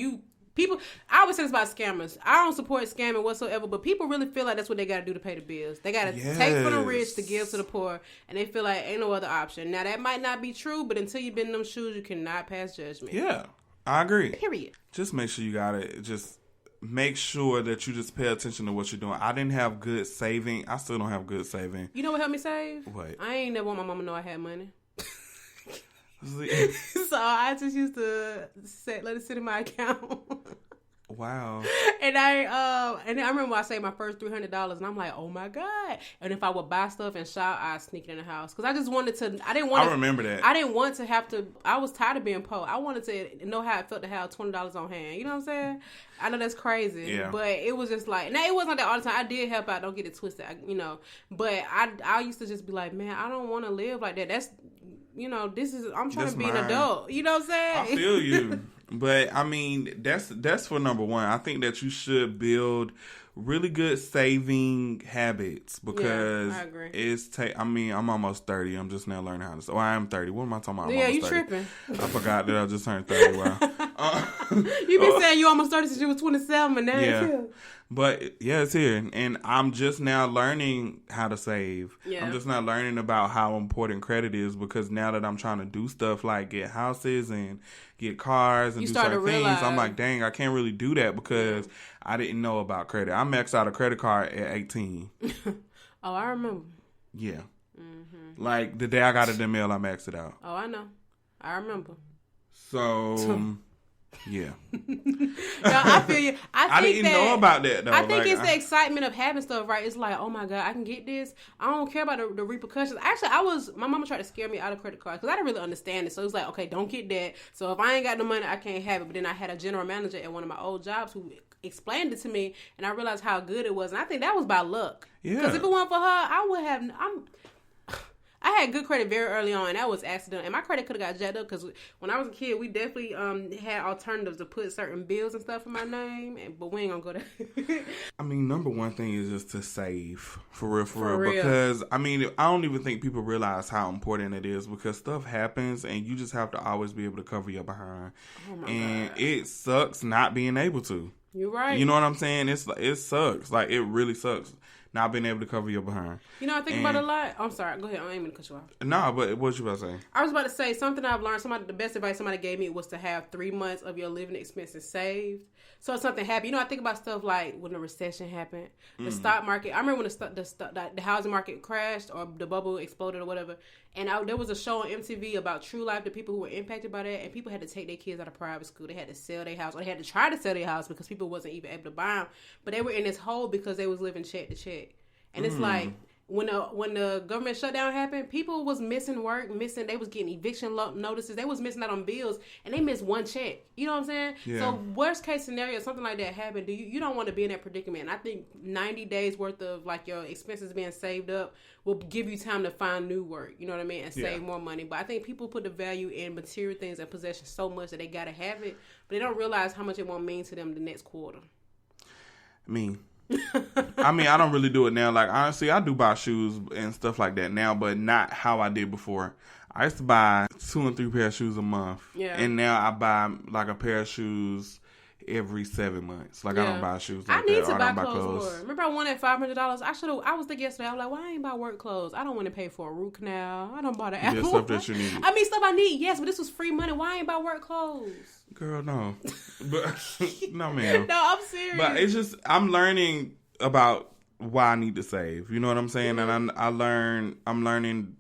people, I always say this about scammers. I don't support scamming whatsoever, but people really feel like that's what they got to do to pay the bills. They got to take from the rich to give to the poor, and they feel like ain't no other option. Now, that might not be true, but until you've been in them shoes, you cannot pass judgment. Yeah, I agree. Period. Just make sure you got it. Just make sure that you just pay attention to what you're doing. I didn't have good saving. I still don't have good saving. You know what helped me save? What? I ain't never want my mama to know I had money. So I just used to let it sit in my account. Wow. And I remember I saved my first $300, and I'm like, oh my God. And if I would buy stuff and shop, I'd sneak it in the house. Because I just wanted to, I remember that. I didn't want to have to, I was tired of being poor. I wanted to know how it felt to have $20 on hand. You know what I'm saying? I know that's crazy. Yeah. But it was just like, now it wasn't like that all the time. I did help out, don't get it twisted, But I used to just be like, man, I don't want to live like that. That's, I'm trying to be an adult. You know what I'm saying? I feel you. But, I mean, that's for number one. I think that you should build really good saving habits because I agree. I'm almost 30. I'm just now learning how to save. I am 30. What am I talking about? Yeah, you tripping. I forgot that I just turned 30. Wow. You've been saying you almost 30 since you was 27, and now it's here. But, yeah, it's here. And I'm just now learning how to save. Yeah. I'm just now learning about how important credit is because now that I'm trying to do stuff like get houses and get cars and do certain things, I'm like, dang, I can't really do that because I didn't know about credit. I maxed out a credit card at 18. Oh, I remember. Yeah. Mm-hmm. Like, the day I got it in the mail, I maxed it out. Oh, I know. I remember. So... Yeah. No, I feel you. I didn't know about that though. I think it's the excitement of having stuff, right? It's like, oh my God, I can get this. I don't care about the repercussions. Actually, my mama tried to scare me out of credit cards because I didn't really understand it. So it was like, okay, don't get that. So if I ain't got no money, I can't have it. But then I had a general manager at one of my old jobs who explained it to me, and I realized how good it was. And I think that was by luck. Yeah. Because if it weren't for her, I would have. I had good credit very early on, and that was accidental. And my credit could have got jacked up because when I was a kid, we definitely had alternatives to put certain bills and stuff in my name. But we ain't gonna go there. I mean, number one thing is just to save for real. Because I mean, I don't even think people realize how important it is because stuff happens, and you just have to always be able to cover your behind. Oh my God. It sucks not being able to. You're right. You know what I'm saying? It sucks. Like it really sucks. Not being able to cover your behind. You know, I think about it a lot. I'm sorry. Go ahead. I ain't mean to cut you off. No, but what you about to say? I was about to say something I've learned. The best advice somebody gave me was to have 3 months of your living expenses saved. So if something happened, I think about stuff like when the recession happened, the stock market. I remember when the housing market crashed or the bubble exploded or whatever. And there was a show on MTV about True Life, the people who were impacted by that, and people had to take their kids out of private school. They had to sell their house, or they had to try to sell their house because people wasn't even able to buy them. But they were in this hole because they was living check to check. And it's like when the government shutdown happened, people was missing work, they was getting eviction notices, they was missing out on bills, and they missed one check. You know what I'm saying? Yeah. So worst case scenario, something like that happened, you don't want to be in that predicament. And I think 90 days worth of like your expenses being saved up will give you time to find new work. You know what I mean? And save more money. But I think people put the value in material things and possessions so much that they gotta have it, but they don't realize how much it won't mean to them the next quarter. I mean, I don't really do it now. Like, honestly, I do buy shoes and stuff like that now, but not how I did before. I used to buy 2 and 3 pair of shoes a month. Yeah. And now I buy, like, a pair of shoes every 7 months. Like, I don't buy shoes like that. I need to buy clothes more. Remember I wanted $500? I was thinking yesterday, I was like, why I ain't buy work clothes? I don't want to pay for a root canal. I don't buy the Apple. Stuff that you need. I mean, stuff I need, yes, but this was free money. Why I ain't buy work clothes? Girl, no. But, no, ma'am. No, I'm serious. But it's just, I'm learning about why I need to save. You know what I'm saying? Mm-hmm. And I'm learning.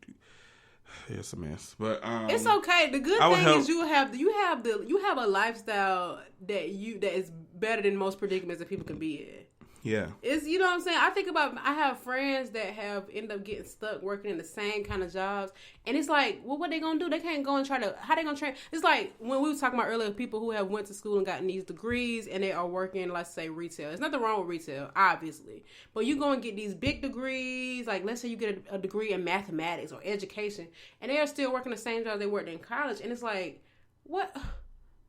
It's a mess, but it's okay. The good thing is you have a lifestyle that is better than most predicaments that people can be in. Yeah. It's, you know what I'm saying? I have friends that have ended up getting stuck working in the same kind of jobs. And it's like, well, what they going to do? They can't go and how they going to train? It's like when we were talking about earlier, people who have went to school and gotten these degrees and they are working, let's say, retail. There's nothing wrong with retail, obviously. But you go and get these big degrees, like let's say you get a degree in mathematics or education, and they are still working the same job they worked in college. And it's like, what?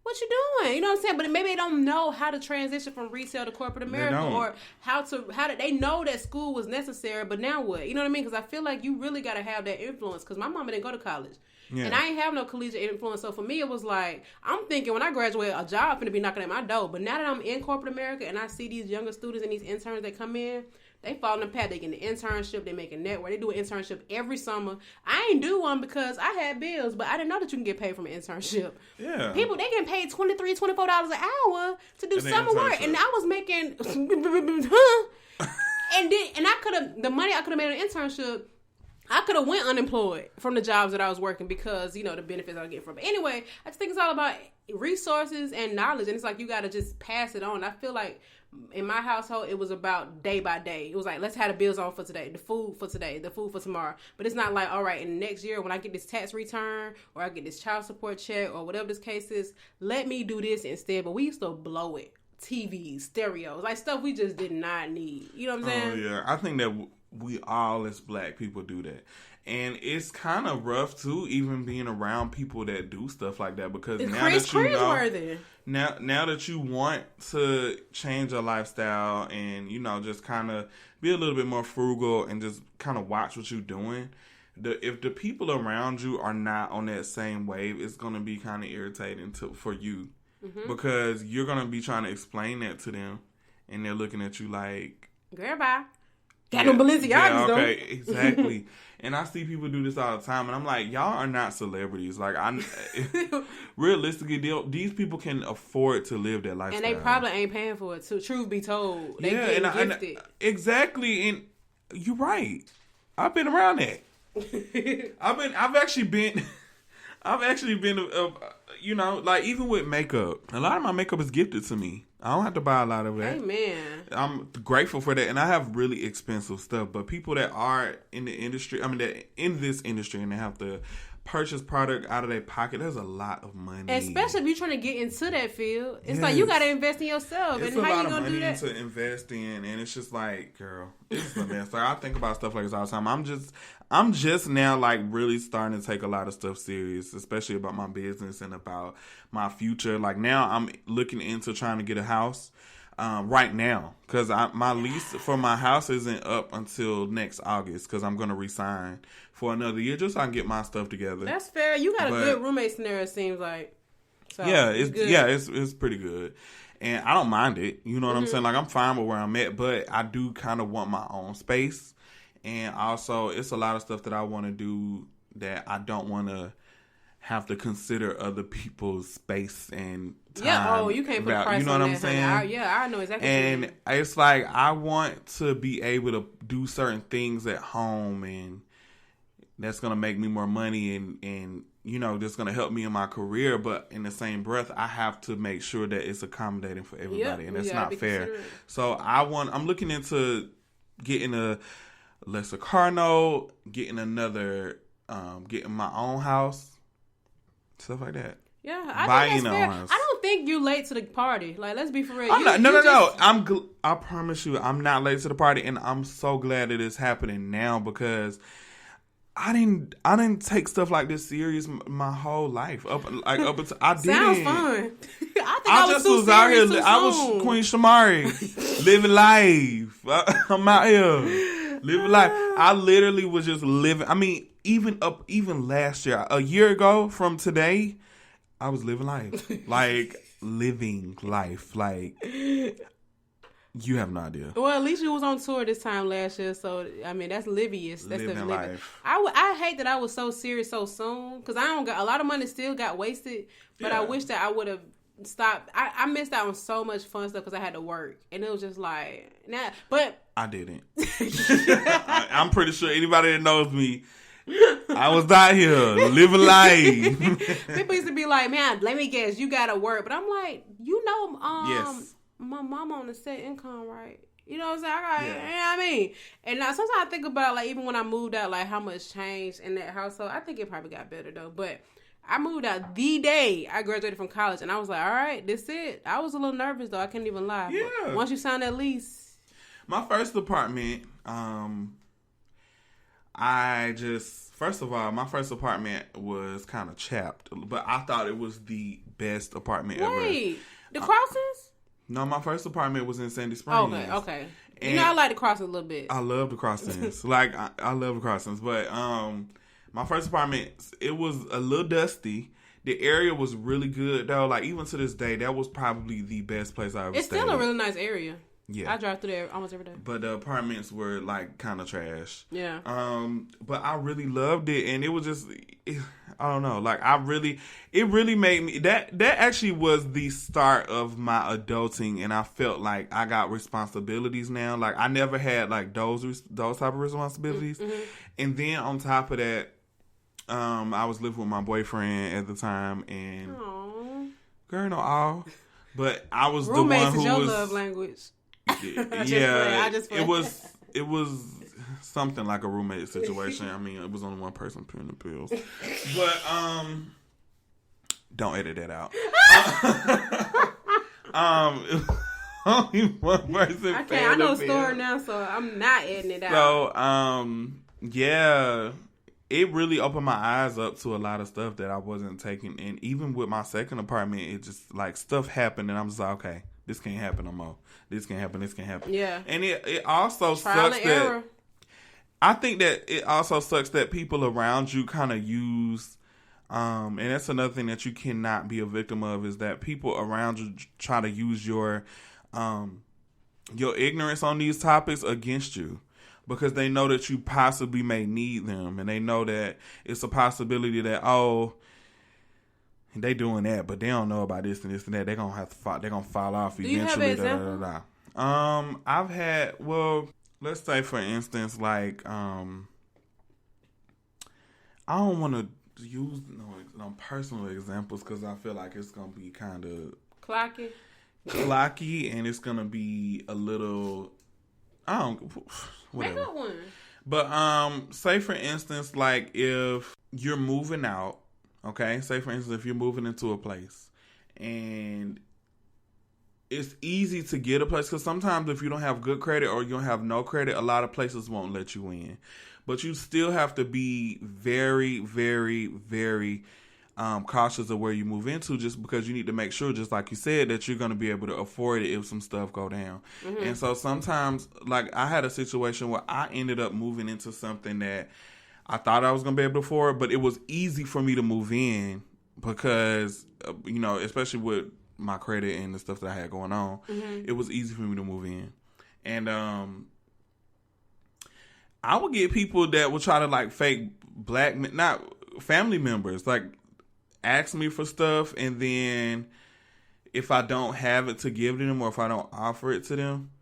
what you doing? You know what I'm saying? But maybe they don't know how to transition from resale to corporate America, or how did they know that school was necessary, but now what? You know what I mean? Because I feel like you really got to have that influence. Because my mama didn't go to college. Yeah. And I ain't have no collegiate influence. So for me, it was like, I'm thinking when I graduate, a job finna be knocking at my door. But now that I'm in corporate America and I see these younger students and these interns that come in, they fall in the path. They get an internship. They make a network. They do an internship every summer. I ain't do one because I had bills, but I didn't know that you can get paid from an internship. Yeah. People, they getting paid $23, $24 an hour to do summer work. And I was making, and I could have, the money I could have made on an internship, I could have went unemployed from the jobs that I was working because, you know, the benefits I was getting from it. Anyway, I just think it's all about resources and knowledge. And it's like you got to just pass it on. I feel like in my household, it was about day by day. It was like, let's have the bills on for today, the food for today, the food for tomorrow. But it's not like, all right, in the next year when I get this tax return or I get this child support check or whatever this case is, let me do this instead. But we used to blow it. TVs, stereos, like stuff we just did not need. You know what I'm saying? Oh, yeah. I think that we all as black people do that. And it's kind of rough, too, even being around people that do stuff like that. Because it's now that you know... Now that you want to change your lifestyle and, you know, just kind of be a little bit more frugal and just kind of watch what you're doing, if the people around you are not on that same wave, it's going to be kind of irritating for you. Mm-hmm. Because you're going to be trying to explain that to them and they're looking at you like... Girl, bye. Got no Balenciagas, though. Okay, exactly. And I see people do this all the time, and I'm like, y'all are not celebrities. Like, realistically, these people can afford to live their lifestyle. And they probably ain't paying for it, too. Truth be told. They getting gifted. Exactly, and you're right. I've been around that. I've actually been, you know, like, even with makeup, a lot of my makeup is gifted to me. I don't have to buy a lot of that. Amen. I'm grateful for that, and I have really expensive stuff. But people that are in the industry, that in this industry, and they have to purchase product out of their pocket, there's a lot of money. Especially if you're trying to get into that field, it's like you got to invest in yourself. It's and a how lot you gonna of money do that? to invest in, and it's just like, girl, it's a mess. Like, I think about stuff like this all the time. I'm just now like really starting to take a lot of stuff serious, especially about my business and about my future. Like now, I'm looking into trying to get a house. Right now, because my lease for my house isn't up until next August, because I'm going to resign for another year just so I can get my stuff together. That's fair. You got a good roommate scenario, it seems like. So, yeah, it's pretty good. And I don't mind it. You know what I'm saying? Like, I'm fine with where I'm at, but I do kind of want my own space. And also, it's a lot of stuff that I want to do that I don't want to have to consider other people's space and time. Yeah, you can't put a price on that. You know what I'm saying? I know exactly. And it's like, I want to be able to do certain things at home, and that's going to make me more money and you know, that's going to help me in my career. But in the same breath, I have to make sure that it's accommodating for everybody, and that's not fair. So I'm looking into getting a lesser car note, getting another, getting my own house. Stuff like that. Yeah, I think that's fair. I don't think you're late to the party. Like, let's be for real. No. I promise you, I'm not late to the party, and I'm so glad that it's happening now, because I didn't take stuff like this serious my whole life. Up until I did. Sounds fun. I just was out here. I was Queen Shamari, living life. I'm out here living life. I literally was just living. I mean, even last year, a year ago from today, I was living life. Like, living life. Like, you have no idea. Well, at least you was on tour this time last year, so, I mean, that's Livius. That's living life. I hate that I was so serious so soon, because a lot of money still got wasted, but I wish that I would have stopped. I missed out on so much fun stuff because I had to work, and it was just like, but I didn't. I'm pretty sure anybody that knows me, I was out here living life. People used to be like, man, let me guess, you gotta work. But I'm like, yes. My mom on a set income, right? You know what I'm saying? You know what I mean? And now sometimes I think about, like, even when I moved out, like, how much changed in that household. I think it probably got better, though. But I moved out the day I graduated from college, and I was like, all right, this it. I was a little nervous, though. I can't even lie. Yeah. But once you sign that lease. My first apartment, First of all, my first apartment was kind of chapped, but I thought it was the best apartment ever. Wait, the Crossings? No, my first apartment was in Sandy Springs. Okay. And I like the Crossings a little bit. I love the Crossings. Like, I love the Crossings. But my first apartment, it was a little dusty. The area was really good, though. Like, even to this day, that was probably the best place I ever stayed. It's still a really nice area. Yeah. I drive through there almost every day. But the apartments were, like, kind of trash. Yeah. But I really loved it, and it was just, I don't know. Like, it really made me, that actually was the start of my adulting, and I felt like I got responsibilities now. Like, I never had, like, those type of responsibilities. Mm-hmm. And then on top of that, I was living with my boyfriend at the time, and girl, no, all. But I was roommates the one who is your was love language. Yeah, it was something like a roommate situation. I mean, it was only one person paying the bills, but don't edit that out. Only one person. I can't. I know the story now, so I'm not editing it out. So, yeah, it really opened my eyes up to a lot of stuff that I wasn't taking in. Even with my second apartment, it just like stuff happened, and I'm just like, okay, this can't happen no more. This can happen. This can happen. Yeah. And it also Trial sucks and error. that I think that it also sucks that people around you kind of use, and that's another thing that you cannot be a victim of, is that people around you try to use your ignorance on these topics against you, because they know that you possibly may need them, and they know that it's a possibility that, they doing that, but they don't know about this and this and that. They're gonna fall off eventually. Do you have an example? I've had, well, let's say for instance, like, I don't want to use no personal examples because I feel like it's gonna be kind of clocky, and it's gonna be a little, whatever. Make up one. But say for instance, like if you're moving out. Okay, say for instance, if you're moving into a place and it's easy to get a place, because sometimes if you don't have good credit or you don't have no credit, a lot of places won't let you in. But you still have to be very, very, very cautious of where you move into, just because you need to make sure, just like you said, that you're going to be able to afford it if some stuff go down. Mm-hmm. And so sometimes, like I had a situation where I ended up moving into something that I thought I was going to be able to afford, but it was easy for me to move in because, especially with my credit and the stuff that I had going on, mm-hmm. It was easy for me to move in. And I would get people that would try to like fake not family members, like ask me for stuff, and then if I don't have it to give to them or if I don't offer it to them,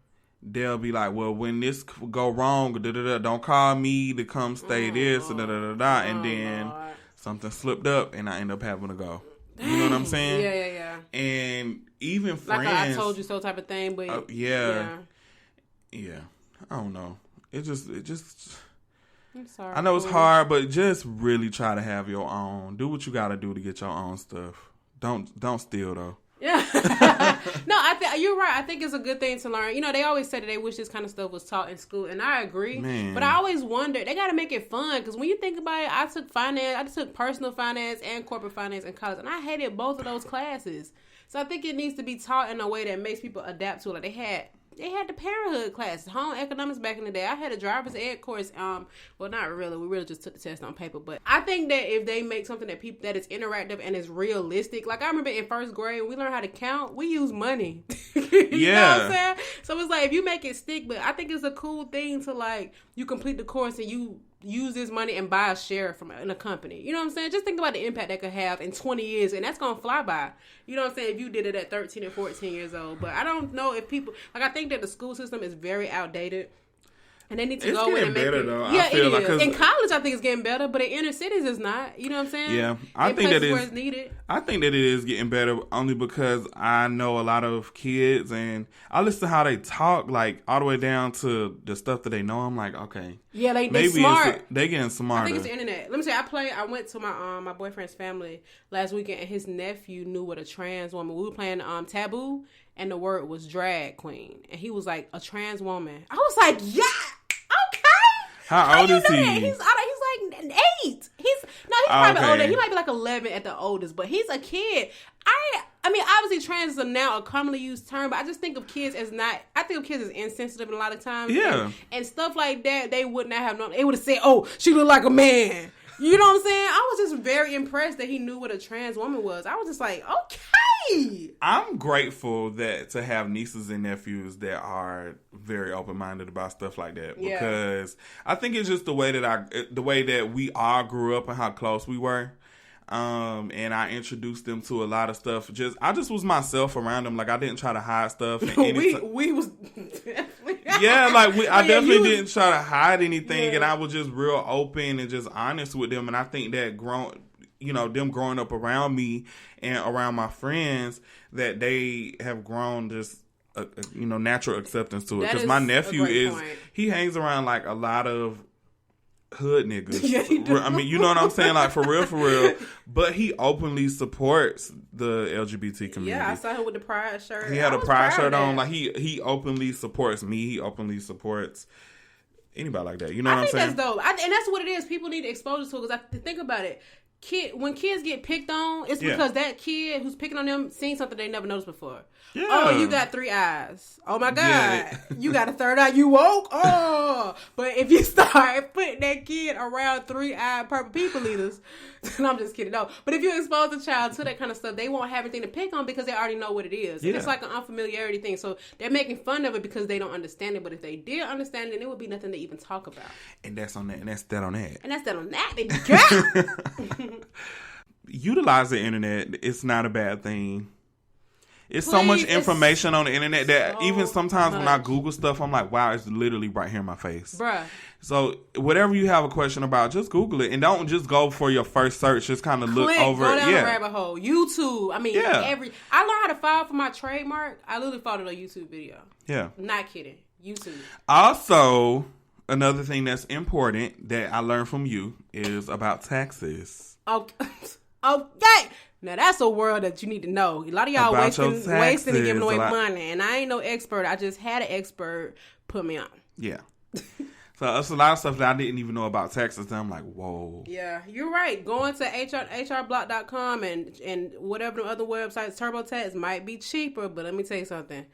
they'll be like, well, when this go wrong, don't call me to come stay this, and then something slipped up, and I end up having to go. Dang. You know what I'm saying? Yeah. And even friends, like I told you so type of thing, but yeah. I don't know. It just. I'm sorry. I know it's hard, but just really try to have your own. Do what you got to do to get your own stuff. Don't steal though. Yeah. No, you're right. I think it's a good thing to learn. They always say that they wish this kind of stuff was taught in school, and I agree. Man. But I always wonder, they got to make it fun, because when you think about it, I took personal finance and corporate finance in college, and I hated both of those classes. So I think it needs to be taught in a way that makes people adapt to it. Like they had the parenthood class, home economics back in the day. I had a driver's ed course. Well, not really. We really just took the test on paper. But I think that if they make something that is interactive and is realistic, like I remember in first grade, when we learned how to count, we use money. You know what I'm saying? So it's like, if you make it stick, but I think it's a cool thing to like, you complete the course and you use this money and buy a share in a company. You know what I'm saying? Just think about the impact that could have in 20 years, and that's going to fly by. You know what I'm saying? If you did it at 13 and 14 years old. But I don't know if people, like, I think that the school system is very outdated. And they need to go in and make it. Though. Yeah, it is. In college, I think it's getting better, but in inner cities, it's not. You know what I'm saying? Yeah, I think that where it's needed. I think that it is getting better only because I know a lot of kids, and I listen to how they talk, like all the way down to the stuff that they know. I'm like, okay, yeah, they smart. They getting smarter. I think it's the internet. Let me say, I went to my boyfriend's family last weekend, and his nephew knew what a trans woman. We were playing Taboo, and the word was drag queen, and he was like, a trans woman. I was like, yeah. How old is he? He's like 8. He's probably older. He might be like 11 at the oldest, but he's a kid. I mean, obviously, trans is now a commonly used term, but I just think of kids as I think of kids as insensitive a lot of times. Yeah. And stuff like that, they would not have known. They would have said, "Oh, she look like a man." You know what I'm saying? I was just very impressed that he knew what a trans woman was. I was just like, okay. I'm grateful to have nieces and nephews that are very open-minded about stuff like that, because I think it's just the way that we all grew up and how close we were. And I introduced them to a lot of stuff. I just was myself around them. Like, I didn't try to hide stuff. And we was definitely. Yeah, like I definitely didn't try to hide anything, and I was just real open and just honest with them. And I think that them growing up around me and around my friends, that they have grown just natural acceptance to it. Because my nephew he hangs around like a lot of hood niggas. Yeah, I mean, you know what I'm saying? Like, for real. But he openly supports the LGBT community. Yeah, I saw him with the pride shirt. He had a pride shirt on. Like, he openly supports me. He openly supports anybody like that. You know what I'm saying? I think that's dope. And that's what it is. People need exposure to it. Because I think about it. When kids get picked on, it's because that kid who's picking on them seen something they never noticed before. Yeah. Oh, you got 3 eyes. Oh my God. You got a third eye. You woke? Oh. But if you start putting that kid around 3-eyed purple people eaters, and I'm just kidding. No. But if you expose the child to that kind of stuff, they won't have anything to pick on because they already know what it is. Yeah. And it's like an unfamiliarity thing. So they're making fun of it because they don't understand it. But if they did understand it, it would be nothing to even talk about. And that's on that. And that's that on that. And that's that on that, baby girl. Utilize the internet. It's not a bad thing. It's so much information on the internet that even sometimes when I Google stuff, I'm like, wow, it's literally right here in my face. Bruh. So whatever you have a question about, just Google it. And don't just go for your first search. Just kind of look over go it. Down the rabbit hole. YouTube. I mean, I learned how to file for my trademark. I literally followed a YouTube video. Yeah. Not kidding. YouTube. Also, another thing that's important that I learned from you is about taxes. Okay. Now, that's a world that you need to know. A lot of y'all wasting and giving away money. And I ain't no expert. I just had an expert put me on. Yeah. So it's a lot of stuff that I didn't even know about taxes. And I'm like, whoa. Yeah, you're right. Going to hrblock.com and whatever the other websites, TurboTax might be cheaper. But let me tell you something.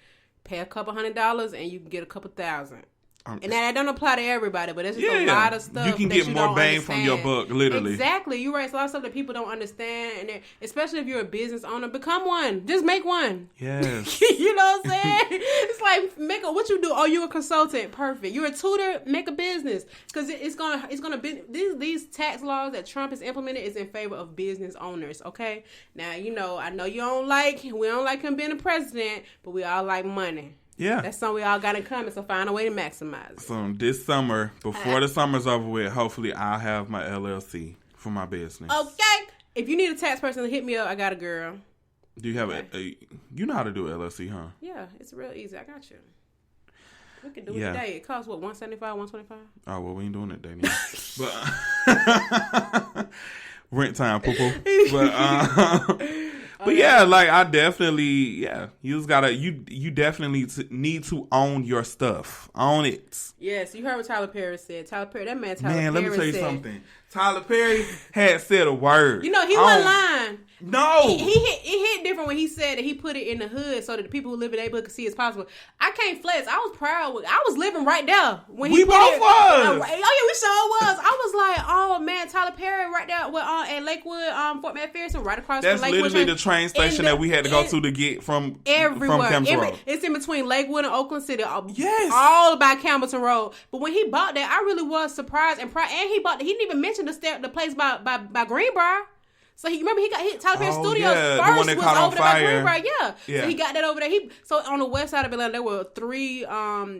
Pay a couple $100 and you can get a couple $1,000. And that don't apply to everybody, but it's just a lot of stuff. You can get more bang from your buck, literally. Exactly. You're right. It's a lot of stuff that people don't understand. And especially if you're a business owner, become one. Just make one. Yes. You know what I'm saying? It's like, what you do? Oh, you're a consultant. Perfect. You're a tutor. Make a business. Because it's gonna be, these tax laws that Trump has implemented is in favor of business owners, okay? Now, I know we don't like him being a president, but we all like money. Yeah. That's something we all got in common, so find a way to maximize it. So this summer, before the summer's over with, hopefully I'll have my LLC for my business. Okay. If you need a tax person to hit me up, I got a girl. Do you have you know how to do LLC, huh? Yeah, it's real easy. I got you. We can do it today. It costs what, $175, $125? Oh, well, we ain't doing it today, man. But rent time, poo-poo. But like I definitely, you just gotta, you definitely need to own your stuff. Own it. Yes, you heard what Tyler Perry said. Tyler Perry let me tell you something. Tyler Perry had said a word. He wasn't lying. No. It hit different when he said that he put it in the hood so that the people who live in the neighborhood could see it's possible. I can't flex. I was proud. I was living right there when he both was. Oh yeah, we sure was. I was like, oh man, Tyler Perry right there at Lakewood, Fort McPherson, right across from Lakewood. That's literally the train station that we had to go to get from everywhere. From Campbellton Road. It's in between Lakewood and Oakland City. Yes. All about Campbellton Road. But when he bought that, I really was surprised and proud. And he didn't even mention the place by Greenbrier. So remember he got Tyler Perry Studios first was over there by Greenbrier. Yeah. So he got that over there. So on the west side of Atlanta, there were 3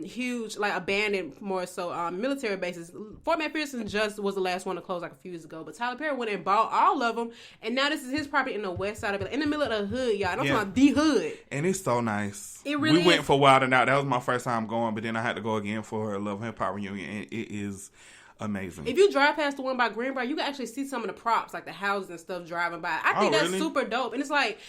huge, like abandoned, more so military bases. Fort McPherson just was the last one to close like a few years ago. But Tyler Perry went and bought all of them, and now this is his property in the west side of Atlanta, in the middle of the hood, y'all. And I'm talking about the hood. And it's so nice. It really went for Wild and Out. That was my first time going, but then I had to go again for a Love Hip Hop reunion, and it is amazing. If you drive past the one by Greenbrier, you can actually see some of the props, like the houses and stuff driving by. I think that's super dope. And it's like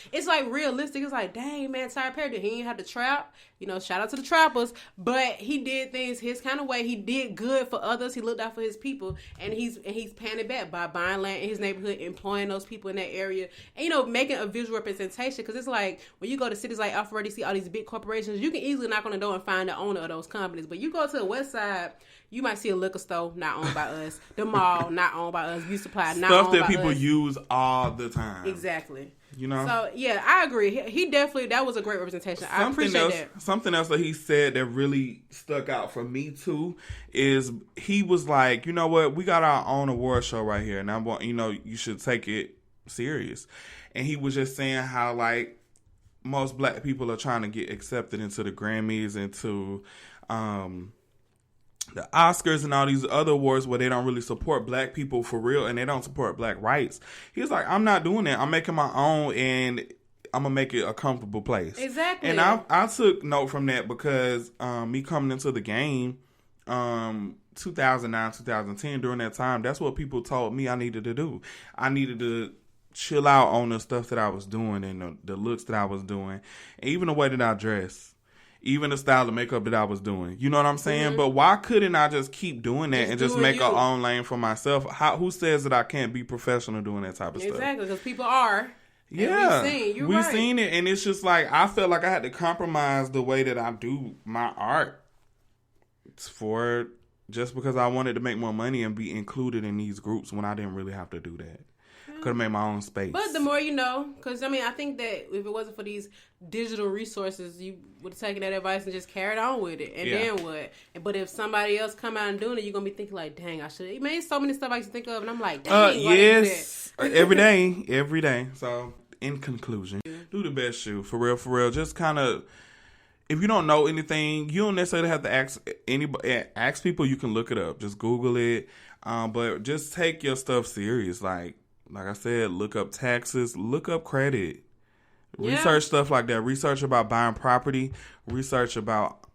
realistic. It's like, dang, man, Tyler Perry, he ain't have to trap. You know, shout out to the trappers. But he did things his kind of way. He did good for others. He looked out for his people. And he's paying it back by buying land in his neighborhood, employing those people in that area. And, you know, making a visual representation. Because it's like, when you go to cities like Alpharetta, you see all these big corporations, you can easily knock on the door and find the owner of those companies. But you go to the west side, you might see a liquor store not owned by us, the mall not owned by us, Beauty Supply not owned by us. Stuff that people use all the time. Exactly. You know? So, yeah, I agree. He definitely, that was a great representation. I appreciate that. Something else that he said that really stuck out for me, too, is he was like, you know what, we got our own award show right here, and I want, you know, you should take it serious. And he was just saying how, like, most black people are trying to get accepted into the Grammys, into the Oscars and all these other awards where they don't really support black people for real and they don't support black rights. He was like, I'm not doing that. I'm making my own and I'm going to make it a comfortable place. Exactly. And I took note from that because me coming into the game 2009, 2010, during that time, that's what people told me I needed to do. I needed to chill out on the stuff that I was doing and the looks that I was doing, and even the way that I dress. Even the style of makeup that I was doing. You know what I'm saying? Mm-hmm. But why couldn't I just keep doing that and just make our own lane for myself? Who says that I can't be professional doing that type of stuff? Exactly, because people are. Yeah. We've seen it, and it's just like, I felt like I had to compromise the way that I do my art just because I wanted to make more money and be included in these groups when I didn't really have to do that. Could have made my own space. But the more you know, because, I mean, I think that if it wasn't for these digital resources, you would have taken that advice and just carried on with it. And then what? But if somebody else come out and doing it, you're going to be thinking like, dang, I should have. Man, so many stuff I used to think of, and I'm like, dang, yes, every day. So, in conclusion, do the best you. For real. Just kind of, if you don't know anything, you don't necessarily have to ask people. You can look it up. Just Google it. But just take your stuff serious. Like I said, look up taxes, look up credit, research stuff like that. Research about buying property, research about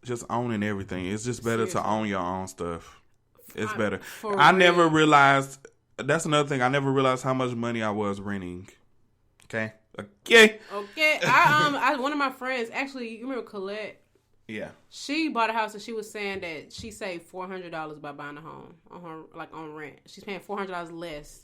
just owning everything. It's just better to own your own stuff. It's better. I never realized, that's another thing, I never realized how much money I was renting. Okay. I one of my friends, actually, you remember Colette? Yeah. She bought a house and she was saying that she saved $400 by buying a home on rent. She's paying $400 less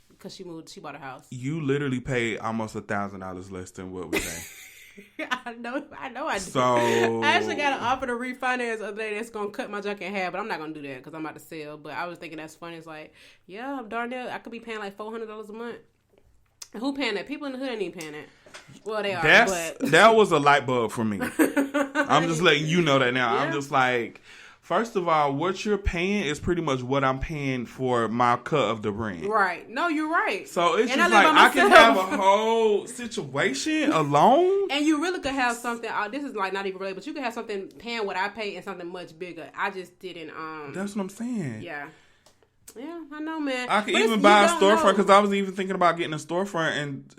because she bought a house. You literally paid almost $1,000 less than what we pay. I know I do. So I actually got an offer to refinance the other day that's gonna cut my junk in half, but I'm not gonna do that because I'm about to sell. But I was thinking that's funny. It's like, yeah, darn it, I could be paying like $400 a month. And who paying that? People in the hood ain't even paying that. Well, they are. That was a light bulb for me. I'm just letting you know that now. Yeah. I'm just like, first of all, what you're paying is pretty much what I'm paying for my cut of the rent. Right. No, you're right. So it's just like I can have a whole situation alone. And you really could have something. This is like not even related, but you could have something paying what I pay and something much bigger. I just didn't. That's what I'm saying. Yeah. Yeah, I know, man. I could even buy a storefront because I was even thinking about getting a storefront and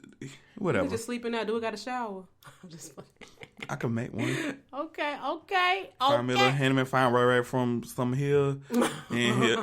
whatever. You can just sleep in there. Do we got a shower? I'm just I could make one. Okay. Find me a little handyman, find right from some hill and here.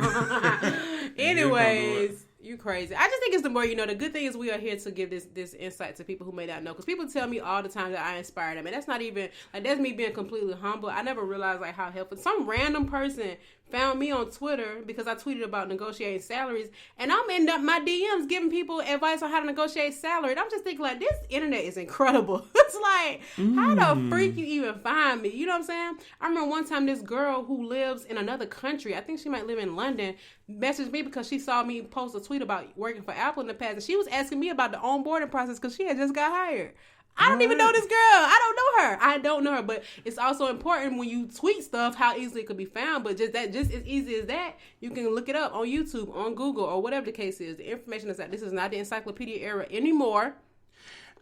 Anyways, you crazy. I just think it's the more you know. The good thing is we are here to give this insight to people who may not know. Because people tell me all the time that I inspire them. And that's not even, like, that's me being completely humble. I never realized, like, how helpful. Some random person found me on Twitter because I tweeted about negotiating salaries. And I'm in my DMs giving people advice on how to negotiate salary. And I'm just thinking, like, this internet is incredible. It's like, how the freak you even find me? You know what I'm saying? I remember one time this girl who lives in another country, I think she might live in London, messaged me because she saw me post a tweet about working for Apple in the past. And she was asking me about the onboarding process because she had just got hired. I don't even know this girl. I don't know her. But it's also important when you tweet stuff how easily it could be found. But just as easy as that, you can look it up on YouTube, on Google, or whatever the case is. The information is that this is not the encyclopedia era anymore.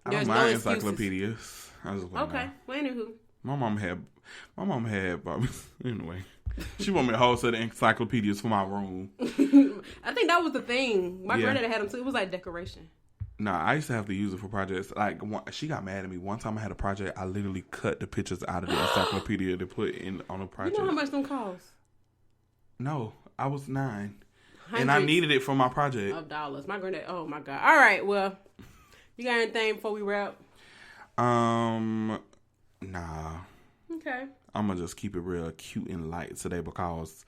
There's no encyclopedias. Okay. Well, anywho. My mom had anyway. She want me to hold set of encyclopedias for my room. I think that was the thing. My granddad had them too. It was like decoration. Nah, I used to have to use it for projects. Like, she got mad at me. One time I had a project, I literally cut the pictures out of the encyclopedia to put in on a project. You know how much them cost? No, I was 9. And I needed it for my project. Of dollars. My granddad, oh my God. All right, well, you got anything before we wrap? Nah. Okay. I'm going to just keep it real cute and light today because,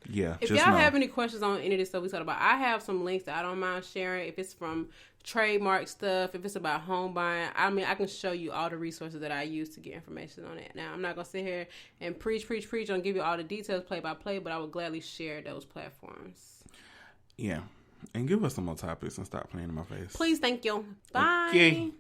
yeah. If y'all have any questions on any of this stuff we talked about, I have some links that I don't mind sharing. If it's from trademark stuff, if it's about home buying, I mean, I can show you all the resources that I use to get information on it. Now, I'm not going to sit here and preach on give you all the details play by play, but I would gladly share those platforms. Yeah. And give us some more topics and stop playing in my face. Please, thank you. Bye. Okay.